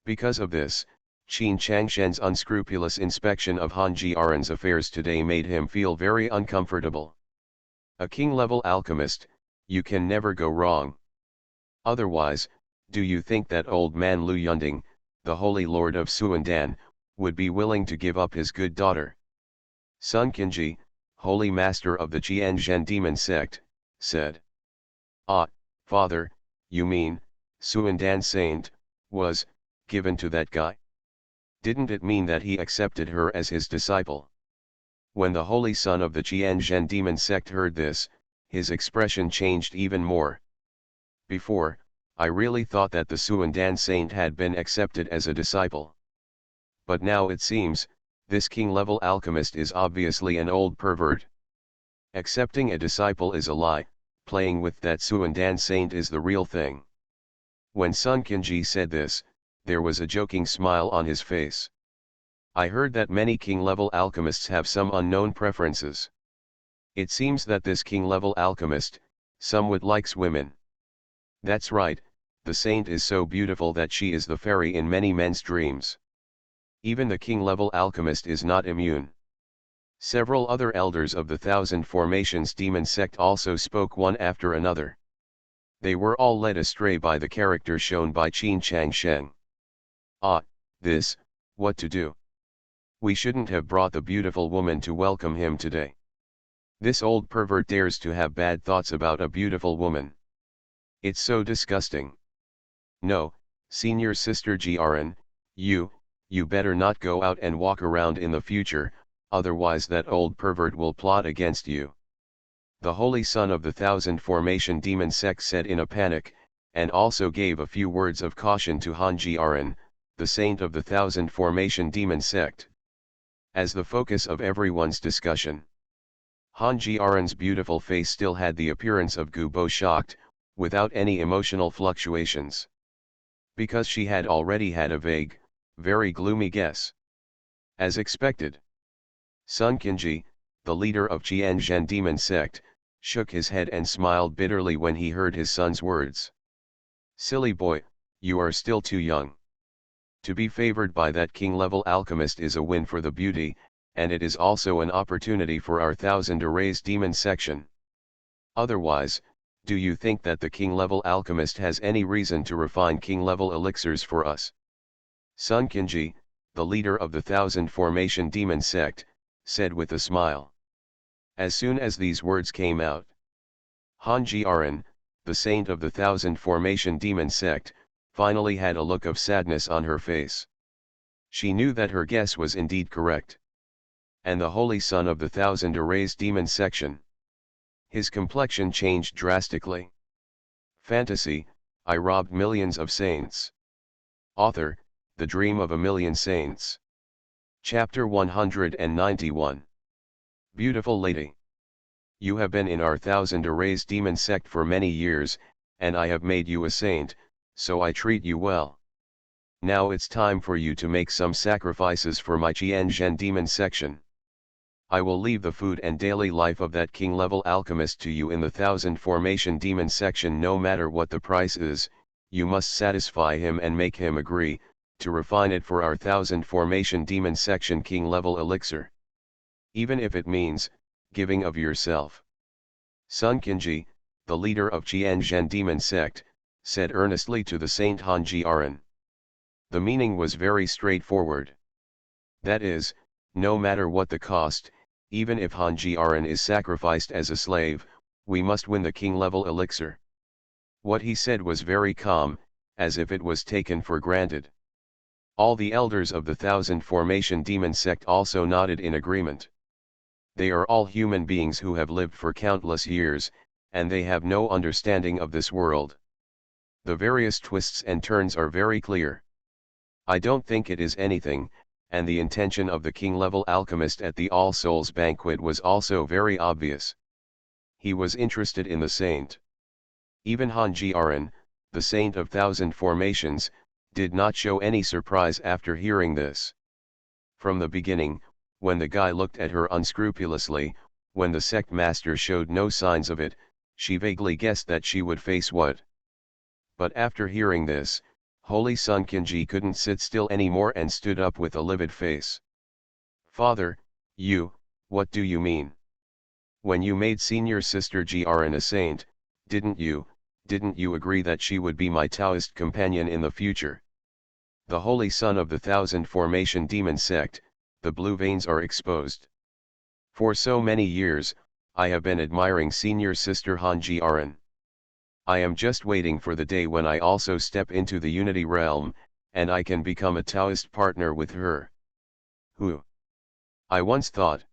Because of this, Qin Changsheng's unscrupulous inspection of Han Jiaran's affairs today made him feel very uncomfortable. A king-level alchemist, you can never go wrong. Otherwise, do you think that old man Lu Yunding, the holy lord of Suandan, would be willing to give up his good daughter? Sun Qinji, holy master of the Jianzhen Demon Sect, said. Ah, father, you mean, Suandan saint, was, given to that guy? Didn't it mean that he accepted her as his disciple? When the holy son of the Jianzhen Demon Sect heard this, his expression changed even more. Before, I really thought that the Suandan saint had been accepted as a disciple. But now it seems, this king-level alchemist is obviously an old pervert. Accepting a disciple is a lie, playing with that Suandan saint is the real thing. When Sun Qinji said this, there was a joking smile on his face. I heard that many king-level alchemists have some unknown preferences. It seems that this king-level alchemist, somewhat likes women. That's right, the saint is so beautiful that she is the fairy in many men's dreams. Even the king-level alchemist is not immune. Several other elders of the Thousand Formations Demon Sect also spoke one after another. They were all led astray by the character shown by Qin Changsheng. Ah, what to do? We shouldn't have brought the beautiful woman to welcome him today. This old pervert dares to have bad thoughts about a beautiful woman. It's so disgusting. No, senior sister Jiaran, you better not go out and walk around in the future, otherwise that old pervert will plot against you. The holy son of the Thousand Formation Demon Sect said in a panic, and also gave a few words of caution to Han Jiaran, the saint of the Thousand Formation Demon Sect. As the focus of everyone's discussion, Han Jiaran's beautiful face still had the appearance of Gubo shocked, without any emotional fluctuations. Because she had already had a vague, very gloomy guess. As expected. Sun Qinji, the leader of Jianzhen Demon Sect, shook his head and smiled bitterly when he heard his son's words. Silly boy, you are still too young. To be favored by that king-level alchemist is a win for the beauty, and it is also an opportunity for our thousand arrays demon section. Otherwise, do you think that the king-level alchemist has any reason to refine king-level elixirs for us? Sun Kinji, the leader of the Thousand Formation Demon sect, said with a smile. As soon as these words came out, Han Jiaran, the saint of the Thousand Formation Demon sect, finally had a look of sadness on her face. She knew that her guess was indeed correct. And the holy son of the Thousand Arrays Demon section. His complexion changed drastically. Fantasy, I robbed millions of saints. Author, The Dream of a Million Saints. Chapter 191. Beautiful lady. You have been in our Thousand Arrays Demon sect for many years, and I have made you a saint, so I treat you well. Now it's time for you to make some sacrifices for my Qianzhen demon section. I will leave the food and daily life of that king-level alchemist to you in the Thousand Formation demon section. No matter what the price is, you must satisfy him and make him agree, to refine it for our Thousand Formation demon section king-level elixir. Even if it means, giving of yourself. Sun Kinji, the leader of Qianzhen demon sect, said earnestly to the Saint Han Jiaran. The meaning was very straightforward. That is, no matter what the cost, even if Han Jiaran is sacrificed as a slave, we must win the king-level elixir. What he said was very calm, as if it was taken for granted. All the elders of the Thousand Formation Demon sect also nodded in agreement. They are all human beings who have lived for countless years, and they have no understanding of this world. The various twists and turns are very clear. I don't think it is anything, and the intention of the king-level alchemist at the All Souls banquet was also very obvious. He was interested in the saint. Even Han Jiaran, the saint of thousand formations, did not show any surprise after hearing this. From the beginning, when the guy looked at her unscrupulously, when the sect master showed no signs of it, she vaguely guessed that she would face what. But after hearing this, Holy Sun Kinji couldn't sit still anymore and stood up with a livid face. Father, what do you mean? When you made senior sister Jiaran a saint, didn't you agree that she would be my Taoist companion in the future? The holy son of the Thousand Formation Demon sect, the blue veins are exposed. For so many years, I have been admiring senior sister Han Jiaran. I am just waiting for the day when I also step into the unity realm, and I can become a Taoist partner with her. Who? I once thought.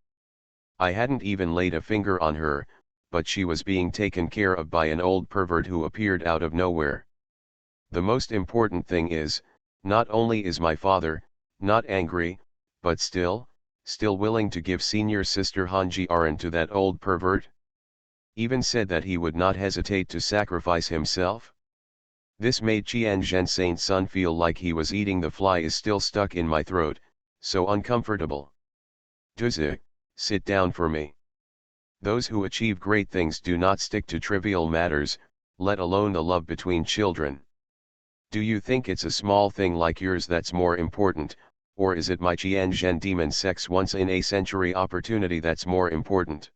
I hadn't even laid a finger on her, but she was being taken care of by an old pervert who appeared out of nowhere. The most important thing is, not only is my father, not angry, but still willing to give senior sister Han Jiaran to that old pervert. Even said that he would not hesitate to sacrifice himself. This made Qianzhen Saint Sun feel like he was eating the fly is still stuck in my throat, so uncomfortable. Duzi, sit down for me. Those who achieve great things do not stick to trivial matters, let alone the love between children. Do you think it's a small thing like yours that's more important, or is it my Qianzhen demon sect's once in a century opportunity that's more important?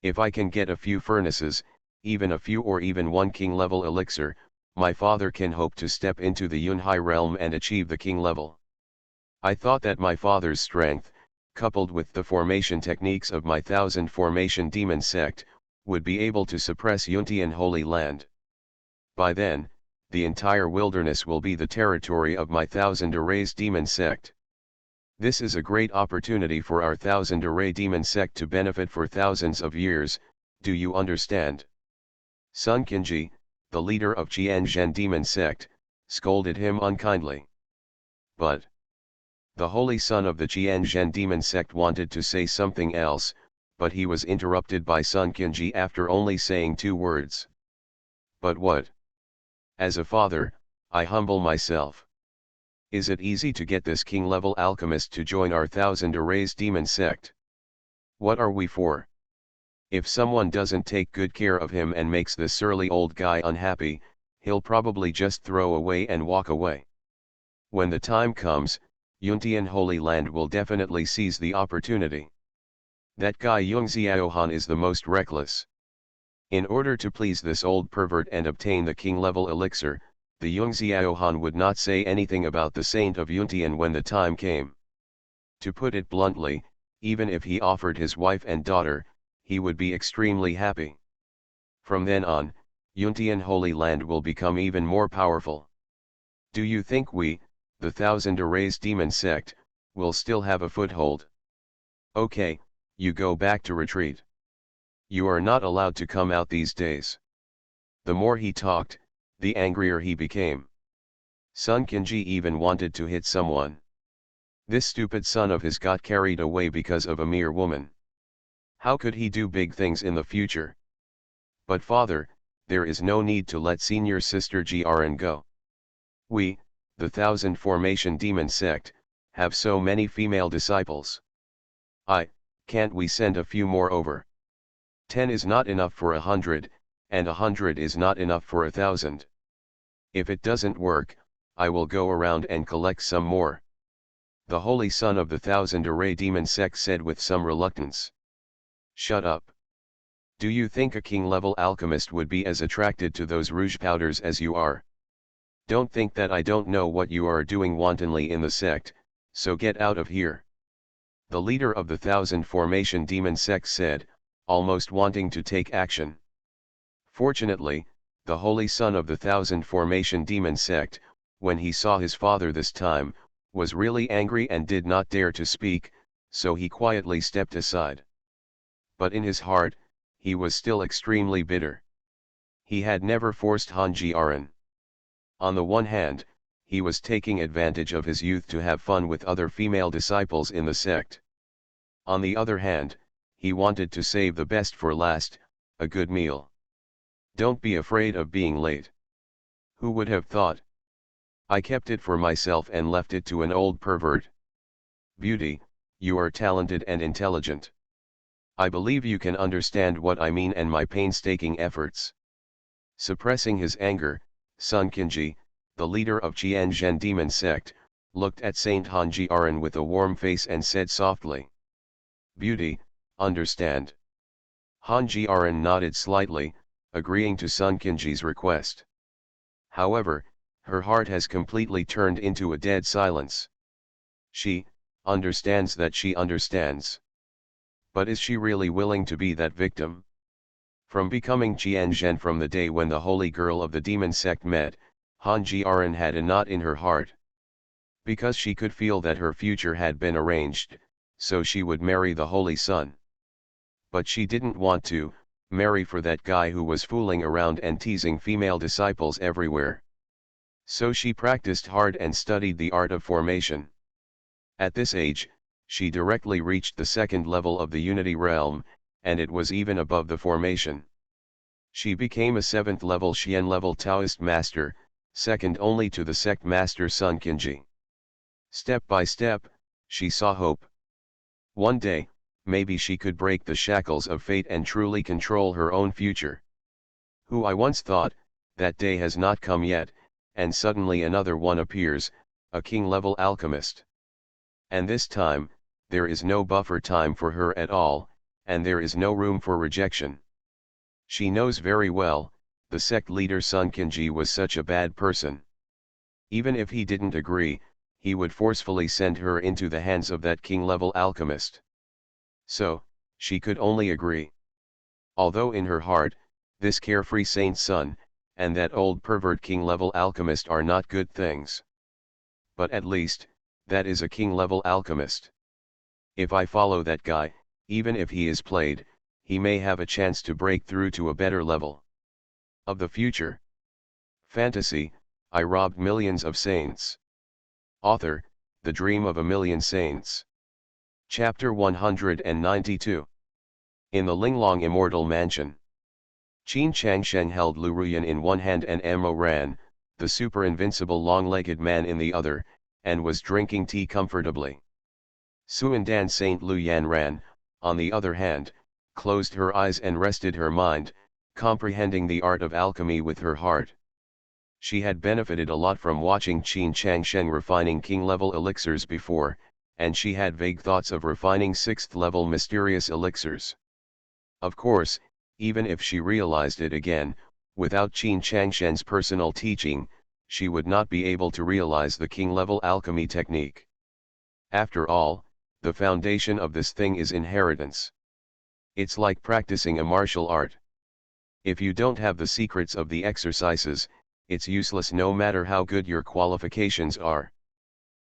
If I can get a few furnaces, even a few or even one king-level elixir, my father can hope to step into the Yunhai realm and achieve the king level. I thought that my father's strength, coupled with the formation techniques of my Thousand Formation Demon sect, would be able to suppress Yuntian Holy Land. By then, the entire wilderness will be the territory of my Thousand Arrays Demon sect. This is a great opportunity for our Thousand Array Demon sect to benefit for thousands of years, do you understand? Sun Kinji, the leader of Qianzhen Demon sect, scolded him unkindly. But the holy son of the Qianzhen Demon sect wanted to say something else, but he was interrupted by Sun Kinji after only saying 2 words. But what? As a father, I humble myself. Is it easy to get this king-level alchemist to join our Thousand Arrays Demon sect? What are we for? If someone doesn't take good care of him and makes this surly old guy unhappy, he'll probably just throw away and walk away. When the time comes, Yuntian Holy Land will definitely seize the opportunity. That guy Yung Xiaohan is the most reckless. In order to please this old pervert and obtain the king-level elixir, the Yung Xiaohan would not say anything about the saint of Yuntian when the time came. To put it bluntly, even if he offered his wife and daughter, he would be extremely happy. From then on, Yuntian Holy Land will become even more powerful. Do you think we, the Thousand Arrays demon sect, will still have a foothold? Okay, you go back to retreat. You are not allowed to come out these days. The more he talked, the angrier he became. Sun Qinji even wanted to hit someone. This stupid son of his got carried away because of a mere woman. How could he do big things in the future? But father, there is no need to let senior sister Grn go. We, the Thousand Formation Demon Sect, have so many female disciples. Can't we send a few more over? 10 is not enough for 100, and 100 is not enough for 1,000. If it doesn't work, I will go around and collect some more. The holy son of the Thousand Array Demon Sect said with some reluctance. Shut up. Do you think a king-level alchemist would be as attracted to those rouge powders as you are? Don't think that I don't know what you are doing wantonly in the sect, so get out of here. The leader of the Thousand Formation Demon Sect said, almost wanting to take action. Fortunately, the holy son of the Thousand Formation Demon Sect, when he saw his father this time, was really angry and did not dare to speak, so he quietly stepped aside. But in his heart, he was still extremely bitter. He had never forced Han Jiaran. On the one hand, he was taking advantage of his youth to have fun with other female disciples in the sect. On the other hand, he wanted to save the best for last, a good meal. Don't be afraid of being late. Who would have thought? I kept it for myself and left it to an old pervert. Beauty, you are talented and intelligent. I believe you can understand what I mean and my painstaking efforts. Suppressing his anger, Sun Qinji, the leader of Qianzhen Demon Sect, looked at Saint Han Jiaran with a warm face and said softly. Beauty, understand. Han Jiaran nodded slightly, agreeing to Sun Qinji's request. However, her heart has completely turned into a dead silence. She understands that she understands. But is she really willing to be that victim? From becoming Qianzhen from the day when the holy girl of the demon sect met, Han Jiaran had a knot in her heart. Because she could feel that her future had been arranged, so she would marry the holy son. But she didn't want to marry for that guy who was fooling around and teasing female disciples everywhere. So she practiced hard and studied the art of formation. At this age, she directly reached the second level of the Unity realm, and it was even above the formation. She became a 7th level Xian level Taoist master, second only to the sect master Sun Qinji. Step by step, she saw hope. One day, maybe she could break the shackles of fate and truly control her own future. Who I once thought, that day has not come yet, and suddenly another one appears, a king-level alchemist. And this time, there is no buffer time for her at all, and there is no room for rejection. She knows very well, the sect leader Sun Qinji was such a bad person. Even if he didn't agree, he would forcefully send her into the hands of that king-level alchemist. So, she could only agree. Although in her heart, this carefree saint's son, and that old pervert king-level alchemist are not good things. But at least, that is a king-level alchemist. If I follow that guy, even if he is played, he may have a chance to break through to a better level. Of the future. Fantasy, I robbed millions of saints. Author, The Dream of a Million Saints. Chapter 192. In the Linglong Immortal Mansion. Qin Changsheng held Lu Ruyan in one hand and Mo Ran, the super-invincible long-legged man in the other, and was drinking tea comfortably. Suandan Saint Lu Yan Ran, on the other hand, closed her eyes and rested her mind, comprehending the art of alchemy with her heart. She had benefited a lot from watching Qin Changsheng refining king-level elixirs before, and she had vague thoughts of refining 6th-level mysterious elixirs. Of course, even if she realized it again, without Qin Changsheng's personal teaching, she would not be able to realize the king-level alchemy technique. After all, the foundation of this thing is inheritance. It's like practicing a martial art. If you don't have the secrets of the exercises, it's useless no matter how good your qualifications are.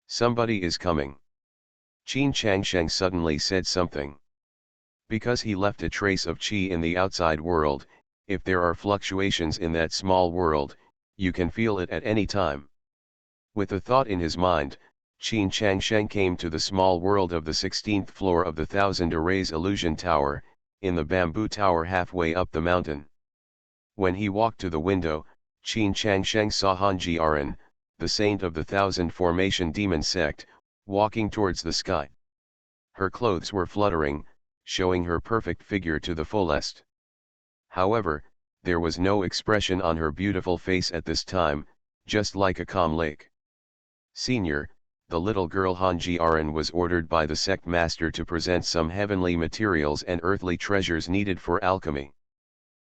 Somebody is coming. Qin Changsheng suddenly said something. Because he left a trace of qi in the outside world, if there are fluctuations in that small world, you can feel it at any time. With a thought in his mind, Qin Changsheng came to the small world of the 16th floor of the Thousand Arrays Illusion Tower, in the bamboo tower halfway up the mountain. When he walked to the window, Qin Changsheng saw Han Jiaran, the saint of the Thousand Formation Demon Sect, walking towards the sky. Her clothes were fluttering, showing her perfect figure to the fullest. However, there was no expression on her beautiful face at this time, just like a calm lake. Senior, the little girl Han Jiaran was ordered by the sect master to present some heavenly materials and earthly treasures needed for alchemy.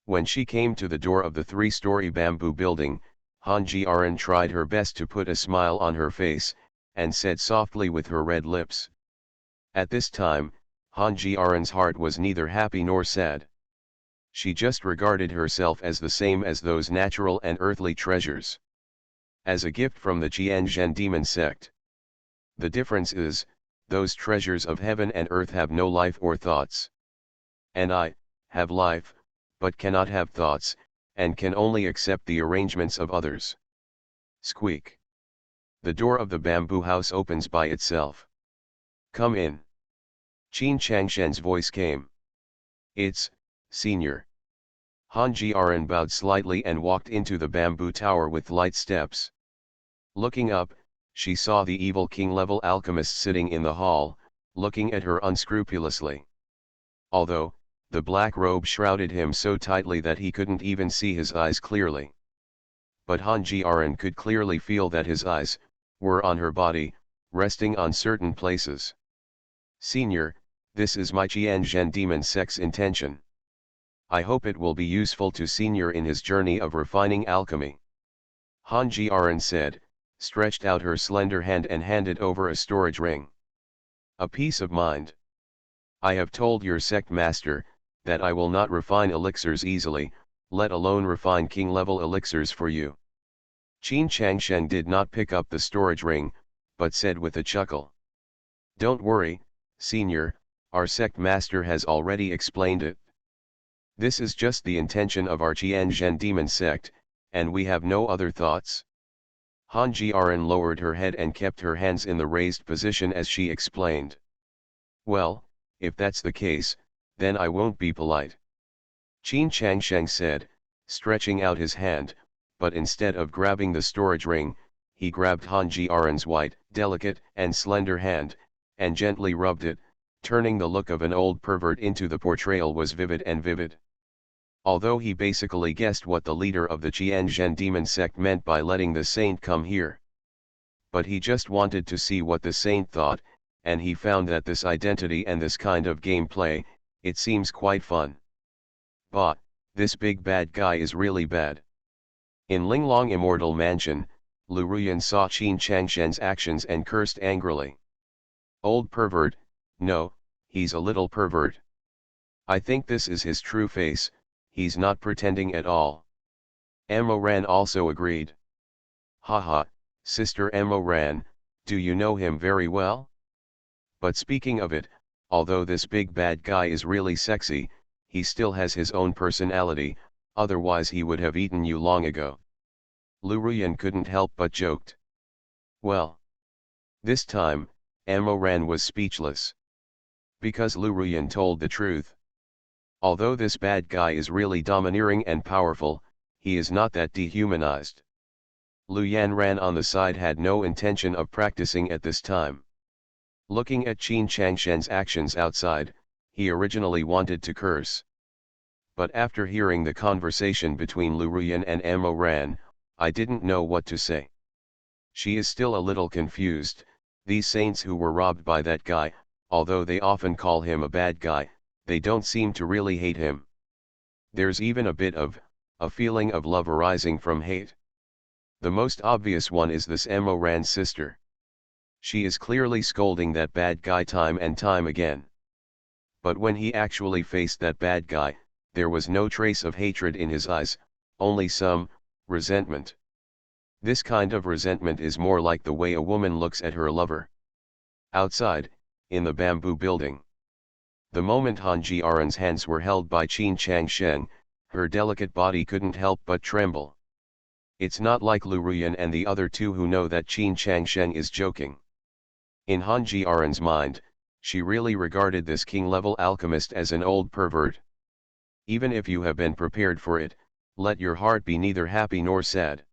When she came to the door of the 3-story bamboo building, Han Jiaran tried her best to put a smile on her face, and said softly with her red lips. At this time, Han Jiaran's heart was neither happy nor sad. She just regarded herself as the same as those natural and earthly treasures. As a gift from the Jianzhen demon sect. The difference is, those treasures of heaven and earth have no life or thoughts. And I, have life, but cannot have thoughts, and can only accept the arrangements of others. Squeak. The door of the bamboo house opens by itself. Come in. Qin Changshen's voice came. It's, Senior. Han Jiaran bowed slightly and walked into the bamboo tower with light steps. Looking up, she saw the evil king-level alchemist sitting in the hall, looking at her unscrupulously. Although, the black robe shrouded him so tightly that he couldn't even see his eyes clearly. But Han Jiaran could clearly feel that his eyes were on her body, resting on certain places. Senior, this is my Jianzhen demon sect's intention. I hope it will be useful to Senior in his journey of refining alchemy. Han Jiaran said, stretched out her slender hand and handed over a storage ring. A peace of mind. I have told your sect master, that I will not refine elixirs easily, let alone refine king-level elixirs for you. Qin Changsheng did not pick up the storage ring, but said with a chuckle. Don't worry, Senior, our sect master has already explained it. This is just the intention of our Jianzhen demon sect, and we have no other thoughts. Han Jiaran lowered her head and kept her hands in the raised position as she explained. Well, if that's the case, then I won't be polite. Qin Changsheng said, stretching out his hand, but instead of grabbing the storage ring, he grabbed Han Jiaran's white, delicate, and slender hand, and gently rubbed it, turning the look of an old pervert into the portrayal was vivid and vivid. Although he basically guessed what the leader of the Jianzhen demon sect meant by letting the saint come here. But he just wanted to see what the saint thought, and he found that this identity and this kind of gameplay, it seems quite fun. But, this big bad guy is really bad. In Linglong Immortal Mansion, Lu Ruyan saw Qin Changshen's actions and cursed angrily. Old pervert, no, he's a little pervert. I think this is his true face, he's not pretending at all. Amo Ran also agreed. Haha, Sister Amo Ran, do you know him very well? But speaking of it, although this big bad guy is really sexy, he still has his own personality, otherwise he would have eaten you long ago. Lu Ruyan couldn't help but joked. Well. This time, Amo Ran was speechless. Because Lu Ruyan told the truth. Although this bad guy is really domineering and powerful, he is not that dehumanized. Lu Yan Ran on the side had no intention of practicing at this time. Looking at Qin Changshen's actions outside, he originally wanted to curse. But after hearing the conversation between Lu Ruyan and Amo Ran, I didn't know what to say. She is still a little confused. These saints who were robbed by that guy, although they often call him a bad guy, they don't seem to really hate him. There's even a bit of a feeling of love arising from hate. The most obvious one is this Emo Ran's sister. She is clearly scolding that bad guy time and time again. But when he actually faced that bad guy, there was no trace of hatred in his eyes, only some resentment. This kind of resentment is more like the way a woman looks at her lover. Outside, in the bamboo building. The moment Han Jiaren's hands were held by Qin Changsheng, her delicate body couldn't help but tremble. It's not like Lu Ruyan and the other two who know that Qin Changsheng is joking. In Han Jiaren's mind, she really regarded this king-level alchemist as an old pervert. Even if you have been prepared for it, let your heart be neither happy nor sad.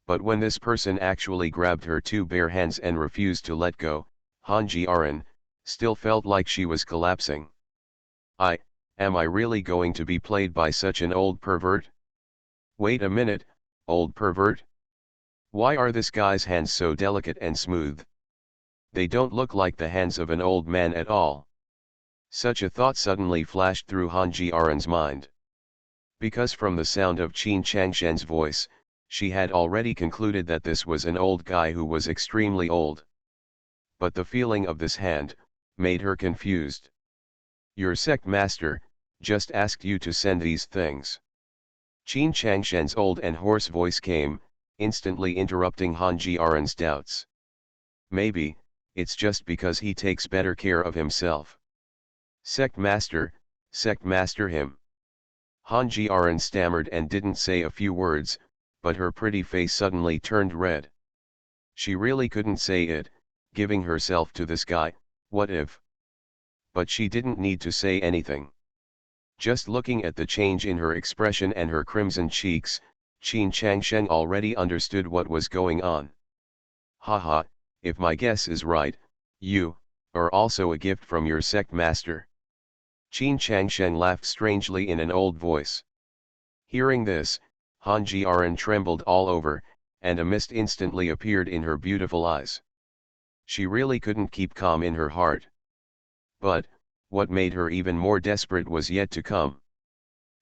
But when this person actually grabbed her two bare hands and refused to let go, Han Jiaren still felt like she was collapsing. Am I really going to be played by such an old pervert? Wait a minute, old pervert? Why are this guy's hands so delicate and smooth? They don't look like the hands of an old man at all. Such a thought suddenly flashed through Han Jiaren's mind. Because from the sound of Qin Changsheng's voice, she had already concluded that this was an old guy who was extremely old. But the feeling of this hand made her confused. Your sect master just asked you to send these things. Qin Changsheng's old and hoarse voice came, instantly interrupting Han Jiaren's doubts. Maybe it's just because he takes better care of himself. Sect master him. Han Jiaren stammered and didn't say a few words, but her pretty face suddenly turned red. She really couldn't say it, giving herself to this guy, what if? But she didn't need to say anything. Just looking at the change in her expression and her crimson cheeks, Qin Changsheng already understood what was going on. Haha, if my guess is right, you are also a gift from your sect master. Qin Changsheng laughed strangely in an old voice. Hearing this, Han Jiaren trembled all over, and a mist instantly appeared in her beautiful eyes. She really couldn't keep calm in her heart. But what made her even more desperate was yet to come.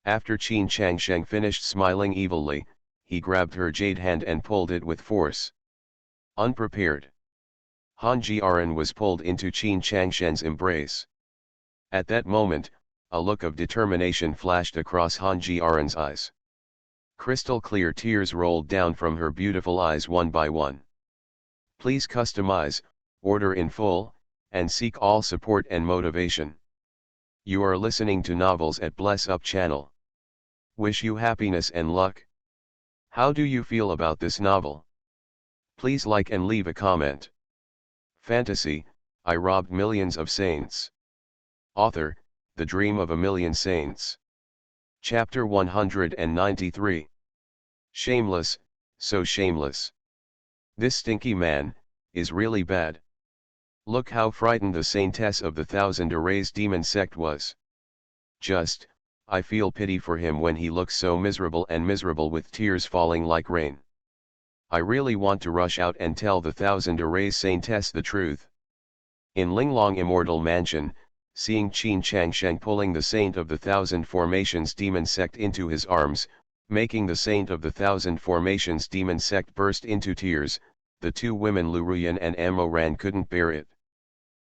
After Qin Changsheng finished smiling evilly, he grabbed her jade hand and pulled it with force. Unprepared, Han Jiaren was pulled into Qin Changsheng's embrace. At that moment, a look of determination flashed across Han Jiaren's eyes. Crystal clear tears rolled down from her beautiful eyes one by one. Please customize, order in full, and seek all support and motivation. You are listening to Novels at Bless Up channel. Wish you happiness and luck. How do you feel about this novel? Please like and leave a comment. Fantasy, I robbed millions of saints. Author, The Dream of a Million Saints. Chapter 193. Shameless, so shameless. This stinky man is really bad. Look how frightened the saintess of the Thousand Arrays demon sect was. I feel pity for him when he looks so miserable with tears falling like rain. I really want to rush out and tell the Thousand Arrays saintess the truth. In Linglong Immortal Mansion, seeing Qin Changsheng pulling the Saint of the Thousand Formations demon sect into his arms, making the Saint of the Thousand Formations demon sect burst into tears, the two women Lu Ruyan and Amo Ran couldn't bear it.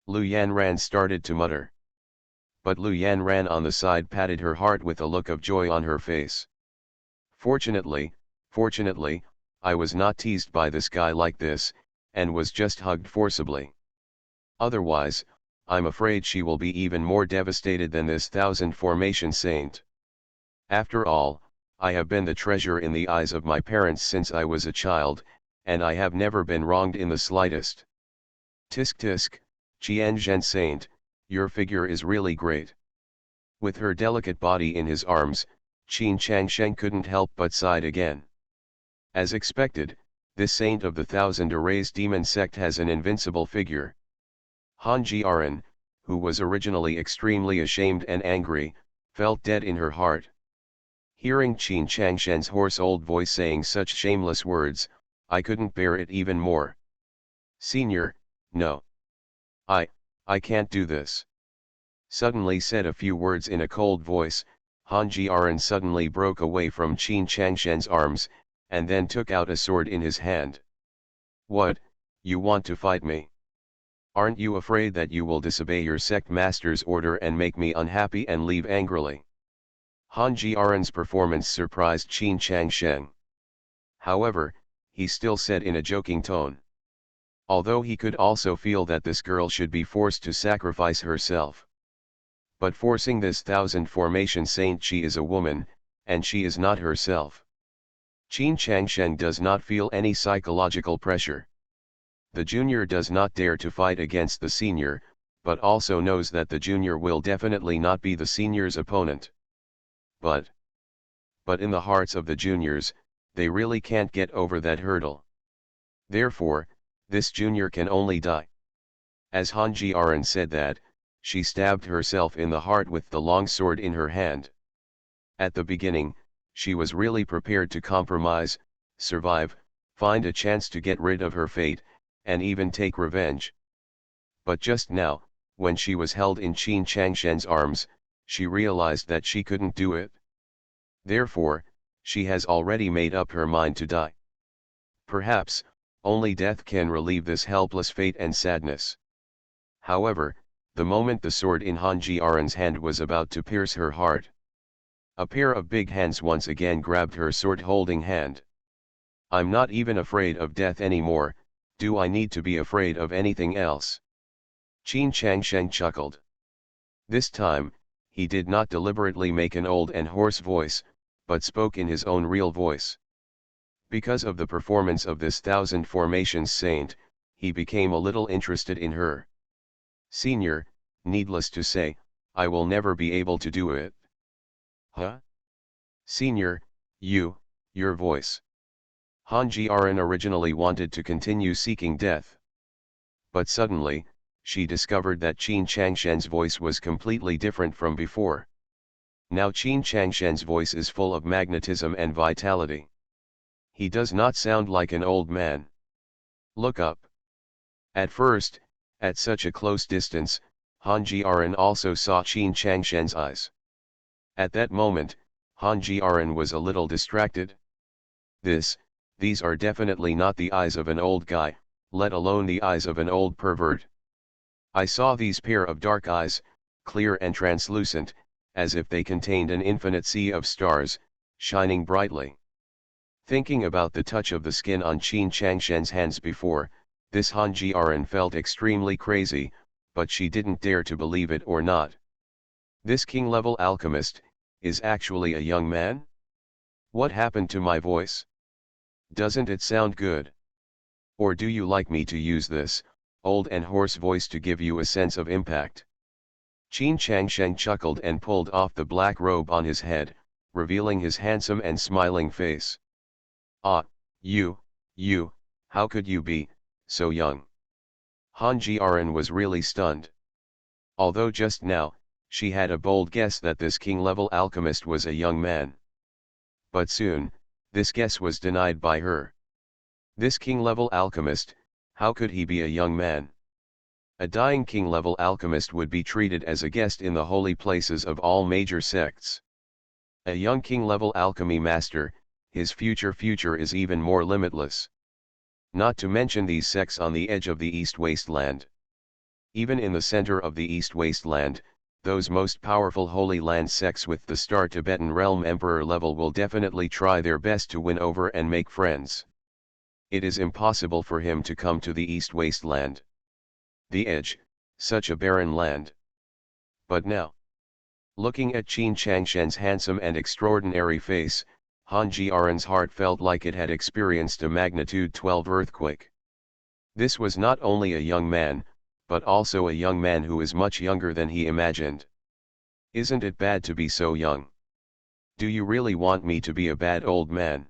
Lu Yanran started to mutter. But Lu Yanran on the side patted her heart with a look of joy on her face. Fortunately, I was not teased by this guy like this, and was just hugged forcibly. Otherwise, I'm afraid she will be even more devastated than this Thousand Formation Saint. After all, I have been the treasure in the eyes of my parents since I was a child, and I have never been wronged in the slightest. Tisk tisk, Qianzhen Saint, your figure is really great. With her delicate body in his arms, Qin Changsheng couldn't help but sighed again. As expected, this Saint of the Thousand Arrays demon sect has an invincible figure. Han Jiaren, who was originally extremely ashamed and angry, felt dead in her heart. Hearing Qin Changshen's hoarse old voice saying such shameless words, I couldn't bear it even more. Senior, no. I, I can't do this. Suddenly said a few words in a cold voice, Han Jiaran suddenly broke away from Qin Changshen's arms, and then took out a sword in his hand. What, you want to fight me? Aren't you afraid that you will disobey your sect master's order and make me unhappy and leave angrily? Han Jiaran's performance surprised Qin Changshen. However, he still said in a joking tone. Although he could also feel that this girl should be forced to sacrifice herself. But forcing this 1000 formation saint, she is a woman, and she is not herself. Qin Changshen does not feel any psychological pressure. The junior does not dare to fight against the senior, but also knows that the junior will definitely not be the senior's opponent. But in the hearts of the juniors, they really can't get over that hurdle. Therefore, this junior can only die. As Han Jiaran said that, she stabbed herself in the heart with the long sword in her hand. At the beginning, she was really prepared to compromise, survive, find a chance to get rid of her fate, and even take revenge. But just now, when she was held in Qin Changshen's arms, she realized that she couldn't do it. Therefore, she has already made up her mind to die. Perhaps, only death can relieve this helpless fate and sadness. However, the moment the sword in Han Jiaran's hand was about to pierce her heart, a pair of big hands once again grabbed her sword-holding hand. I'm not even afraid of death anymore, do I need to be afraid of anything else? Qin Changshen chuckled. This time, he did not deliberately make an old and hoarse voice, but spoke in his own real voice. Because of the performance of this 1000 formations saint, he became a little interested in her. Senior, needless to say, I will never be able to do it. Huh? Senior, your voice. Han Jiaran originally wanted to continue seeking death. But suddenly, she discovered that Qin Changshen's voice was completely different from before. Now Qin Changshen's voice is full of magnetism and vitality. He does not sound like an old man. Look up. At first, at such a close distance, Han Jiaran also saw Qin Changshen's eyes. At that moment, Han Jiaran was a little distracted. These are definitely not the eyes of an old guy, let alone the eyes of an old pervert. I saw these pair of dark eyes, clear and translucent, as if they contained an infinite sea of stars, shining brightly. Thinking about the touch of the skin on Qin Changshen's hands before, this Han Jiaran felt extremely crazy, but she didn't dare to believe it or not. This king-level alchemist, is actually a young man? What happened to my voice? Doesn't it sound good? Or do you like me to use this, old and hoarse voice to give you a sense of impact? Qin Changshen chuckled and pulled off the black robe on his head, revealing his handsome and smiling face. Ah, you, how could you be so young? Han Jiaran was really stunned. Although just now, she had a bold guess that this king-level alchemist was a young man. But soon, this guess was denied by her. This king-level alchemist, how could he be a young man? A dying king-level alchemist would be treated as a guest in the holy places of all major sects. A young king-level alchemy master, his future is even more limitless. Not to mention these sects on the edge of the East Wasteland. Even in the center of the East Wasteland, those most powerful Holy Land sects with the Star Tibetan Realm Emperor level will definitely try their best to win over and make friends. It is impossible for him to come to the East Wasteland. The edge, such a barren land. But now, looking at Qin Changshen's handsome and extraordinary face, Han Jiaran's heart felt like it had experienced a magnitude 12 earthquake. This was not only a young man, but also a young man who is much younger than he imagined. Isn't it bad to be so young? Do you really want me to be a bad old man?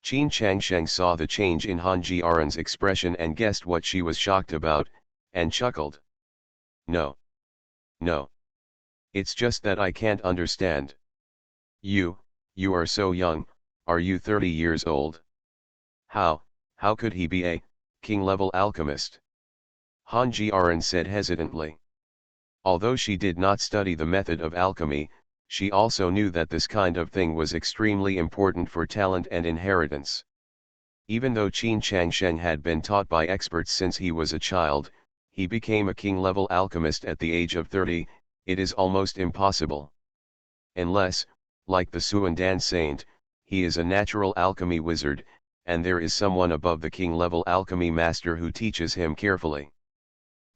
Qin Changshen saw the change in Han Jiaran's expression and guessed what she was shocked about, and chuckled. No. It's just that I can't understand. You are so young, are you 30 years old? How could he be a king-level alchemist? Han Jiaren said hesitantly. Although she did not study the method of alchemy, she also knew that this kind of thing was extremely important for talent and inheritance. Even though Qin Changsheng had been taught by experts since he was a child, he became a king-level alchemist at the age of 30, it is almost impossible. Unless, like the Suandan saint, he is a natural alchemy wizard, and there is someone above the king-level alchemy master who teaches him carefully.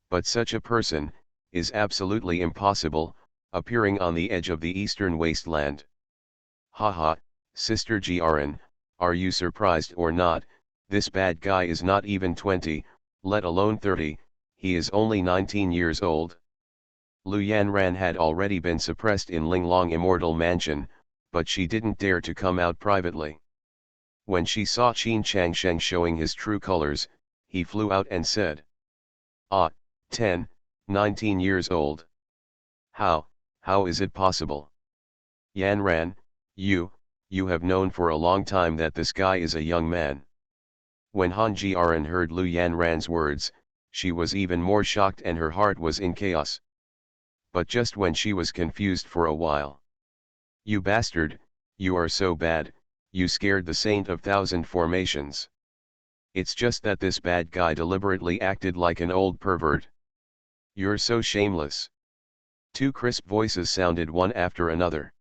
But such a person is absolutely impossible, appearing on the edge of the eastern wasteland. Haha, Sister Jiaren, are you surprised or not? This bad guy is not even 20, let alone 30, he is only 19 years old. Lu Yanran had already been suppressed in Linglong Immortal Mansion, but she didn't dare to come out privately. When she saw Qin Changsheng showing his true colors, he flew out and said, "Ah, 10, 19 years old. How is it possible? Yanran, you have known for a long time that this guy is a young man." When Han Jiaren heard Lu Yanran's words, she was even more shocked and her heart was in chaos. But just when she was confused for a while. "You bastard, you are so bad, you scared the Saint of Thousand Formations. It's just that this bad guy deliberately acted like an old pervert. You're so shameless." Two crisp voices sounded one after another.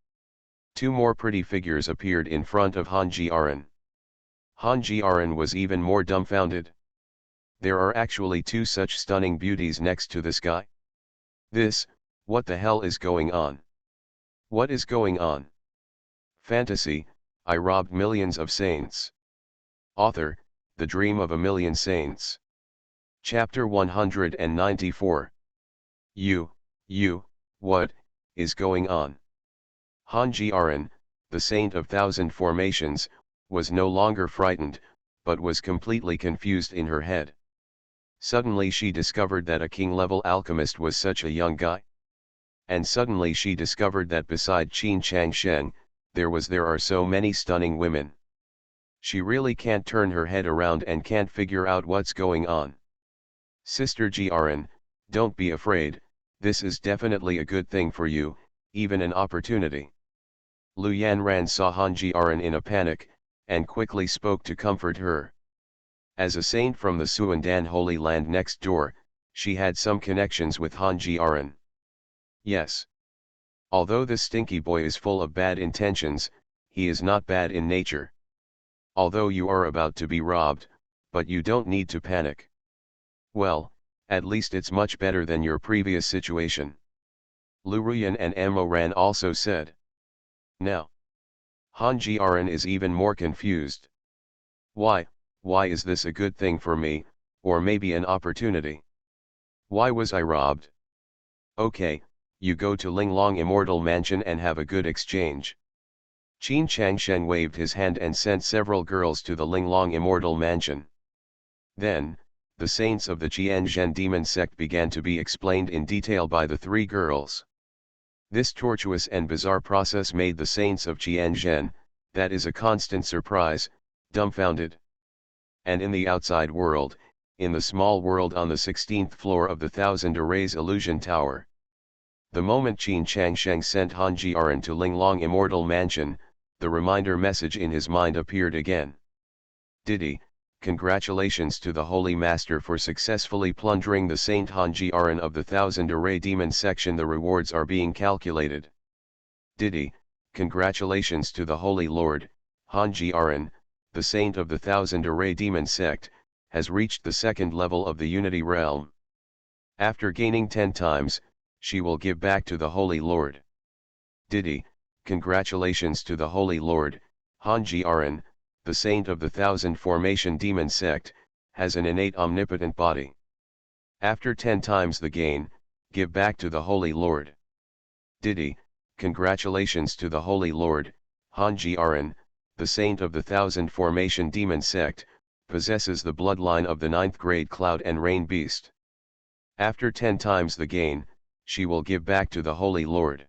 Two more pretty figures appeared in front of Han Jiaren. Han Jiaren was even more dumbfounded. There are actually two such stunning beauties next to this guy? What the hell is going on? What is going on? Fantasy, I robbed millions of saints. Author, The Dream of a Million Saints. Chapter 194. What is going on? Han Jiaren, the Saint of Thousand Formations, was no longer frightened, but was completely confused in her head. Suddenly she discovered that a king-level alchemist was such a young guy. And suddenly she discovered that beside Qin Changsheng, there are so many stunning women. She really can't turn her head around and can't figure out what's going on. Sister Jiaren, don't be afraid, this is definitely a good thing for you, even an opportunity. Lu Yanran saw Han Jiaren in a panic, and quickly spoke to comfort her. As a saint from the Suandan Holy Land next door, she had some connections with Han Jiaren. Yes. Although this stinky boy is full of bad intentions, he is not bad in nature. Although you are about to be robbed, but you don't need to panic. Well, at least it's much better than your previous situation. Lu Ruyan and Amo Ran also said. Now, Han Jiaren is even more confused. Why is this a good thing for me, or maybe an opportunity? Why was I robbed? Okay, you go to Linglong Immortal Mansion and have a good exchange. Qin Changsheng waved his hand and sent several girls to the Linglong Immortal Mansion. Then, the saints of the Qianzhen demon sect began to be explained in detail by the three girls. This tortuous and bizarre process made the saints of Qianzhen, that is a constant surprise, dumbfounded. And in the outside world, in the small world on the 16th floor of the Thousand Arrays Illusion Tower. The moment Qin Changsheng sent Han Jiaren to Linglong Immortal Mansion, the reminder message in his mind appeared again. Diddy, congratulations to the Holy Master for successfully plundering the Saint Han Jiaren of the Thousand Array Demon section. The rewards are being calculated. Diddy, congratulations to the Holy Lord, Han Jiaren, the Saint of the Thousand Array Demon sect, has reached the second level of the Unity Realm. After gaining 10 times, she will give back to the Holy Lord. Diddy, congratulations to the Holy Lord, Han Jiaren, the Saint of the Thousand Formation Demon sect, has an innate omnipotent body. After 10 times the gain, give back to the Holy Lord. Diddy, congratulations to the Holy Lord, Han Jiaren, the Saint of the Thousand Formation Demon sect, possesses the bloodline of the 9th grade Cloud and Rain Beast. After 10 times the gain, she will give back to the Holy Lord.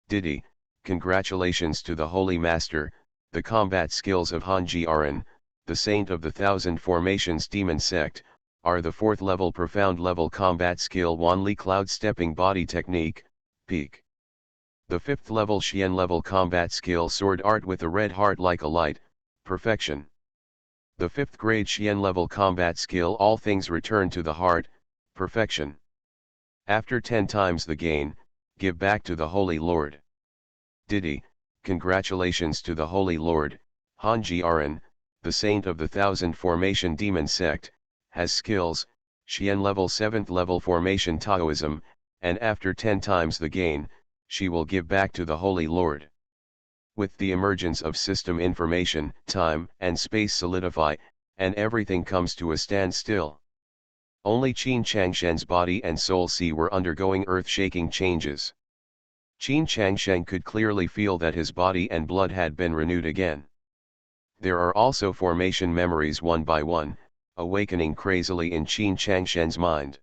Diddy, Congratulations to the Holy Master. The combat skills of Hanji Aran, the Saint of the Thousand Formations Demon Sect, are the 4th level profound level combat skill Wanli Cloud Stepping Body Technique, Peak. The 5th level Xian level combat skill Sword Art with a red heart like a light, Perfection. The 5th grade Xian level combat skill All Things Return to the Heart, Perfection. After 10 times the gain, give back to the Holy Lord. Diddy, congratulations to the Holy Lord. Hanji Aran, the Saint of the Thousand Formation Demon Sect, has skills, Xian level 7th level Formation Taoism, and after 10 times the gain, she will give back to the Holy Lord. With the emergence of system information, time and space solidify, and everything comes to a standstill. Only Qin Changshen's body and soul sea were undergoing earth-shaking changes. Qin Changshen could clearly feel that his body and blood had been renewed again. There are also formation memories one by one, awakening crazily in Qin Changshen's mind.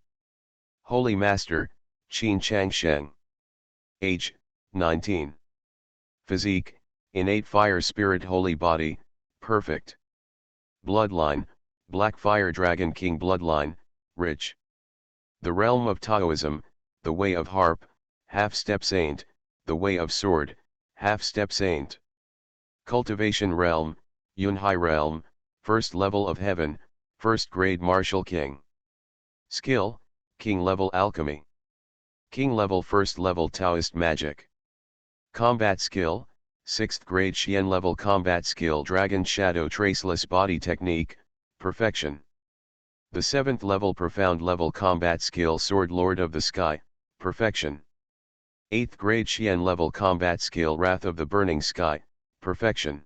Holy Master, Qin Changshen. Age, 19. Physique, innate fire spirit holy body, perfect. Bloodline, Black Fire Dragon King bloodline, rich. The realm of Taoism, the way of harp, half-step saint, the way of sword, half-step saint. Cultivation realm, Yunhai realm, 1st level of heaven, 1st grade martial king. Skill, king level alchemy. King level 1st level Taoist magic. Combat skill, 6th grade Xian level combat skill Dragon Shadow Traceless Body Technique, perfection. The 7th level profound level combat skill Sword Lord of the Sky, perfection. 8th grade Xian level combat skill Wrath of the Burning Sky, perfection.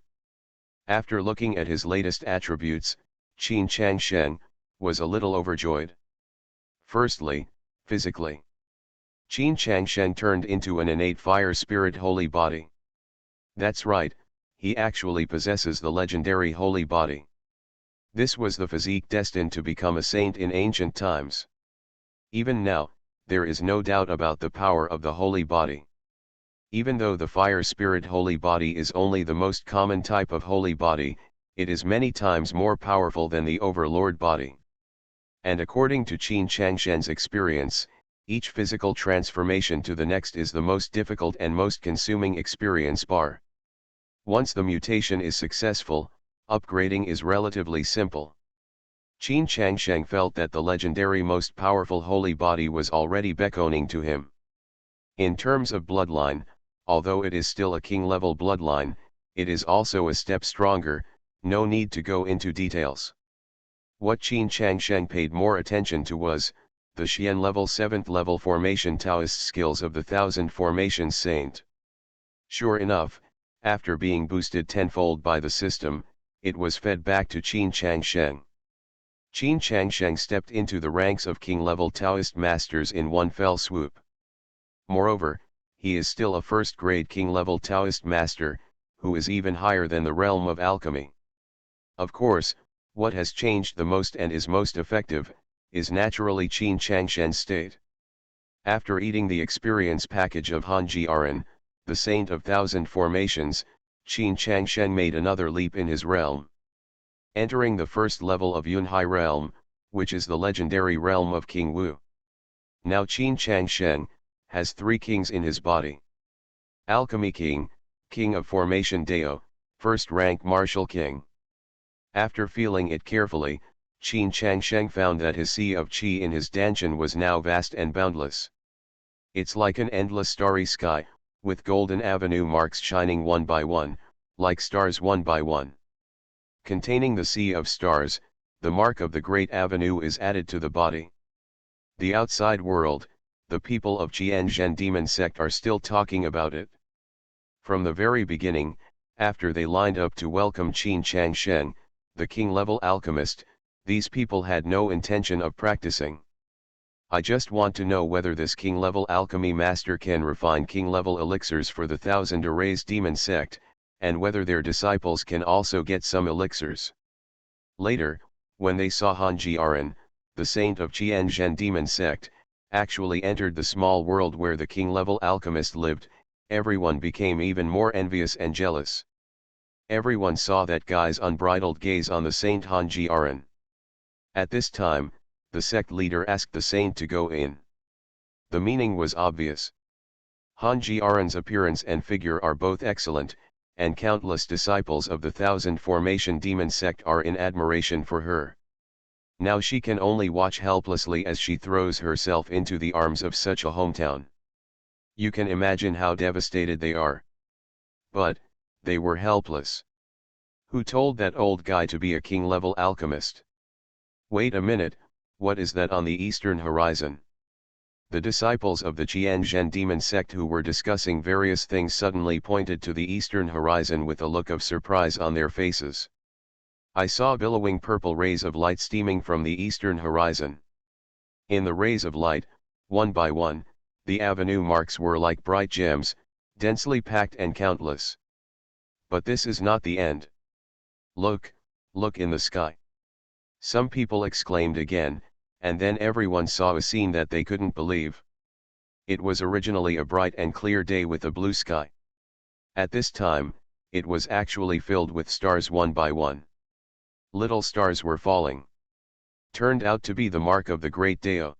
After looking at his latest attributes, Qin Changshen was a little overjoyed. Firstly, physically. Qin Changshen turned into an innate fire spirit holy body. That's right, he actually possesses the legendary holy body. This was the physique destined to become a saint in ancient times. Even now, there is no doubt about the power of the holy body. Even though the fire spirit holy body is only the most common type of holy body, it is many times more powerful than the overlord body. And according to Qin Changshen's experience, each physical transformation to the next is the most difficult and most consuming experience bar. Once the mutation is successful, upgrading is relatively simple. Qin Changshen felt that the legendary most powerful holy body was already beckoning to him. In terms of bloodline, although it is still a king-level bloodline, it is also a step stronger, no need to go into details. What Qin Changshen paid more attention to was, the Xian level 7th level formation Taoist skills of the Thousand Formations Saint. Sure enough, after being boosted tenfold by the system, it was fed back to Qin Changshen. Qin Changshen stepped into the ranks of king-level Taoist masters in one fell swoop. Moreover, he is still a first-grade king-level Taoist master, who is even higher than the realm of alchemy. Of course, what has changed the most and is most effective, is naturally Qin Changshen's state. After eating the experience package of Hanji Aran, the Saint of Thousand Formations, Qin Changshen made another leap in his realm. Entering the 1st level of Yunhai realm, which is the legendary realm of King Wu. Now Qin Changshen has 3 kings in his body. Alchemy King, King of Formation Dao, 1st rank martial king. After feeling it carefully, Qin Changshen found that his sea of qi in his dantian was now vast and boundless. It's like an endless starry sky, with golden avenue marks shining one by one, like stars one by one. Containing the sea of stars, the mark of the great avenue is added to the body. The outside world, the people of Qianzhen demon sect are still talking about it. From the very beginning, after they lined up to welcome Qin Changshen, the king-level alchemist, these people had no intention of practicing. I just want to know whether this king-level alchemy master can refine king-level elixirs for the 1000 arrays demon sect, and whether their disciples can also get some elixirs. Later, when they saw Hanji Aran, the saint of Qianzhen demon sect, actually entered the small world where the king-level alchemist lived, everyone became even more envious and jealous. Everyone saw that guy's unbridled gaze on the Saint Hanji Aran. At this time, the sect leader asked the saint to go in. The meaning was obvious. Hanji Aran's appearance and figure are both excellent, and countless disciples of the Thousand Formation Demon sect are in admiration for her. Now she can only watch helplessly as she throws herself into the arms of such a hometown. You can imagine how devastated they are. But, they were helpless. Who told that old guy to be a king-level alchemist? Wait a minute, what is that on the eastern horizon? The disciples of the Qianzhen demon sect who were discussing various things suddenly pointed to the eastern horizon with a look of surprise on their faces. I saw billowing purple rays of light steaming from the eastern horizon. In the rays of light, one by one, the avenue marks were like bright gems, densely packed and countless. But this is not the end. Look, look in the sky. Some people exclaimed again, and then everyone saw a scene that they couldn't believe. It was originally a bright and clear day with a blue sky. At this time, it was actually filled with stars one by one. Little stars were falling. Turned out to be the mark of the great Deo.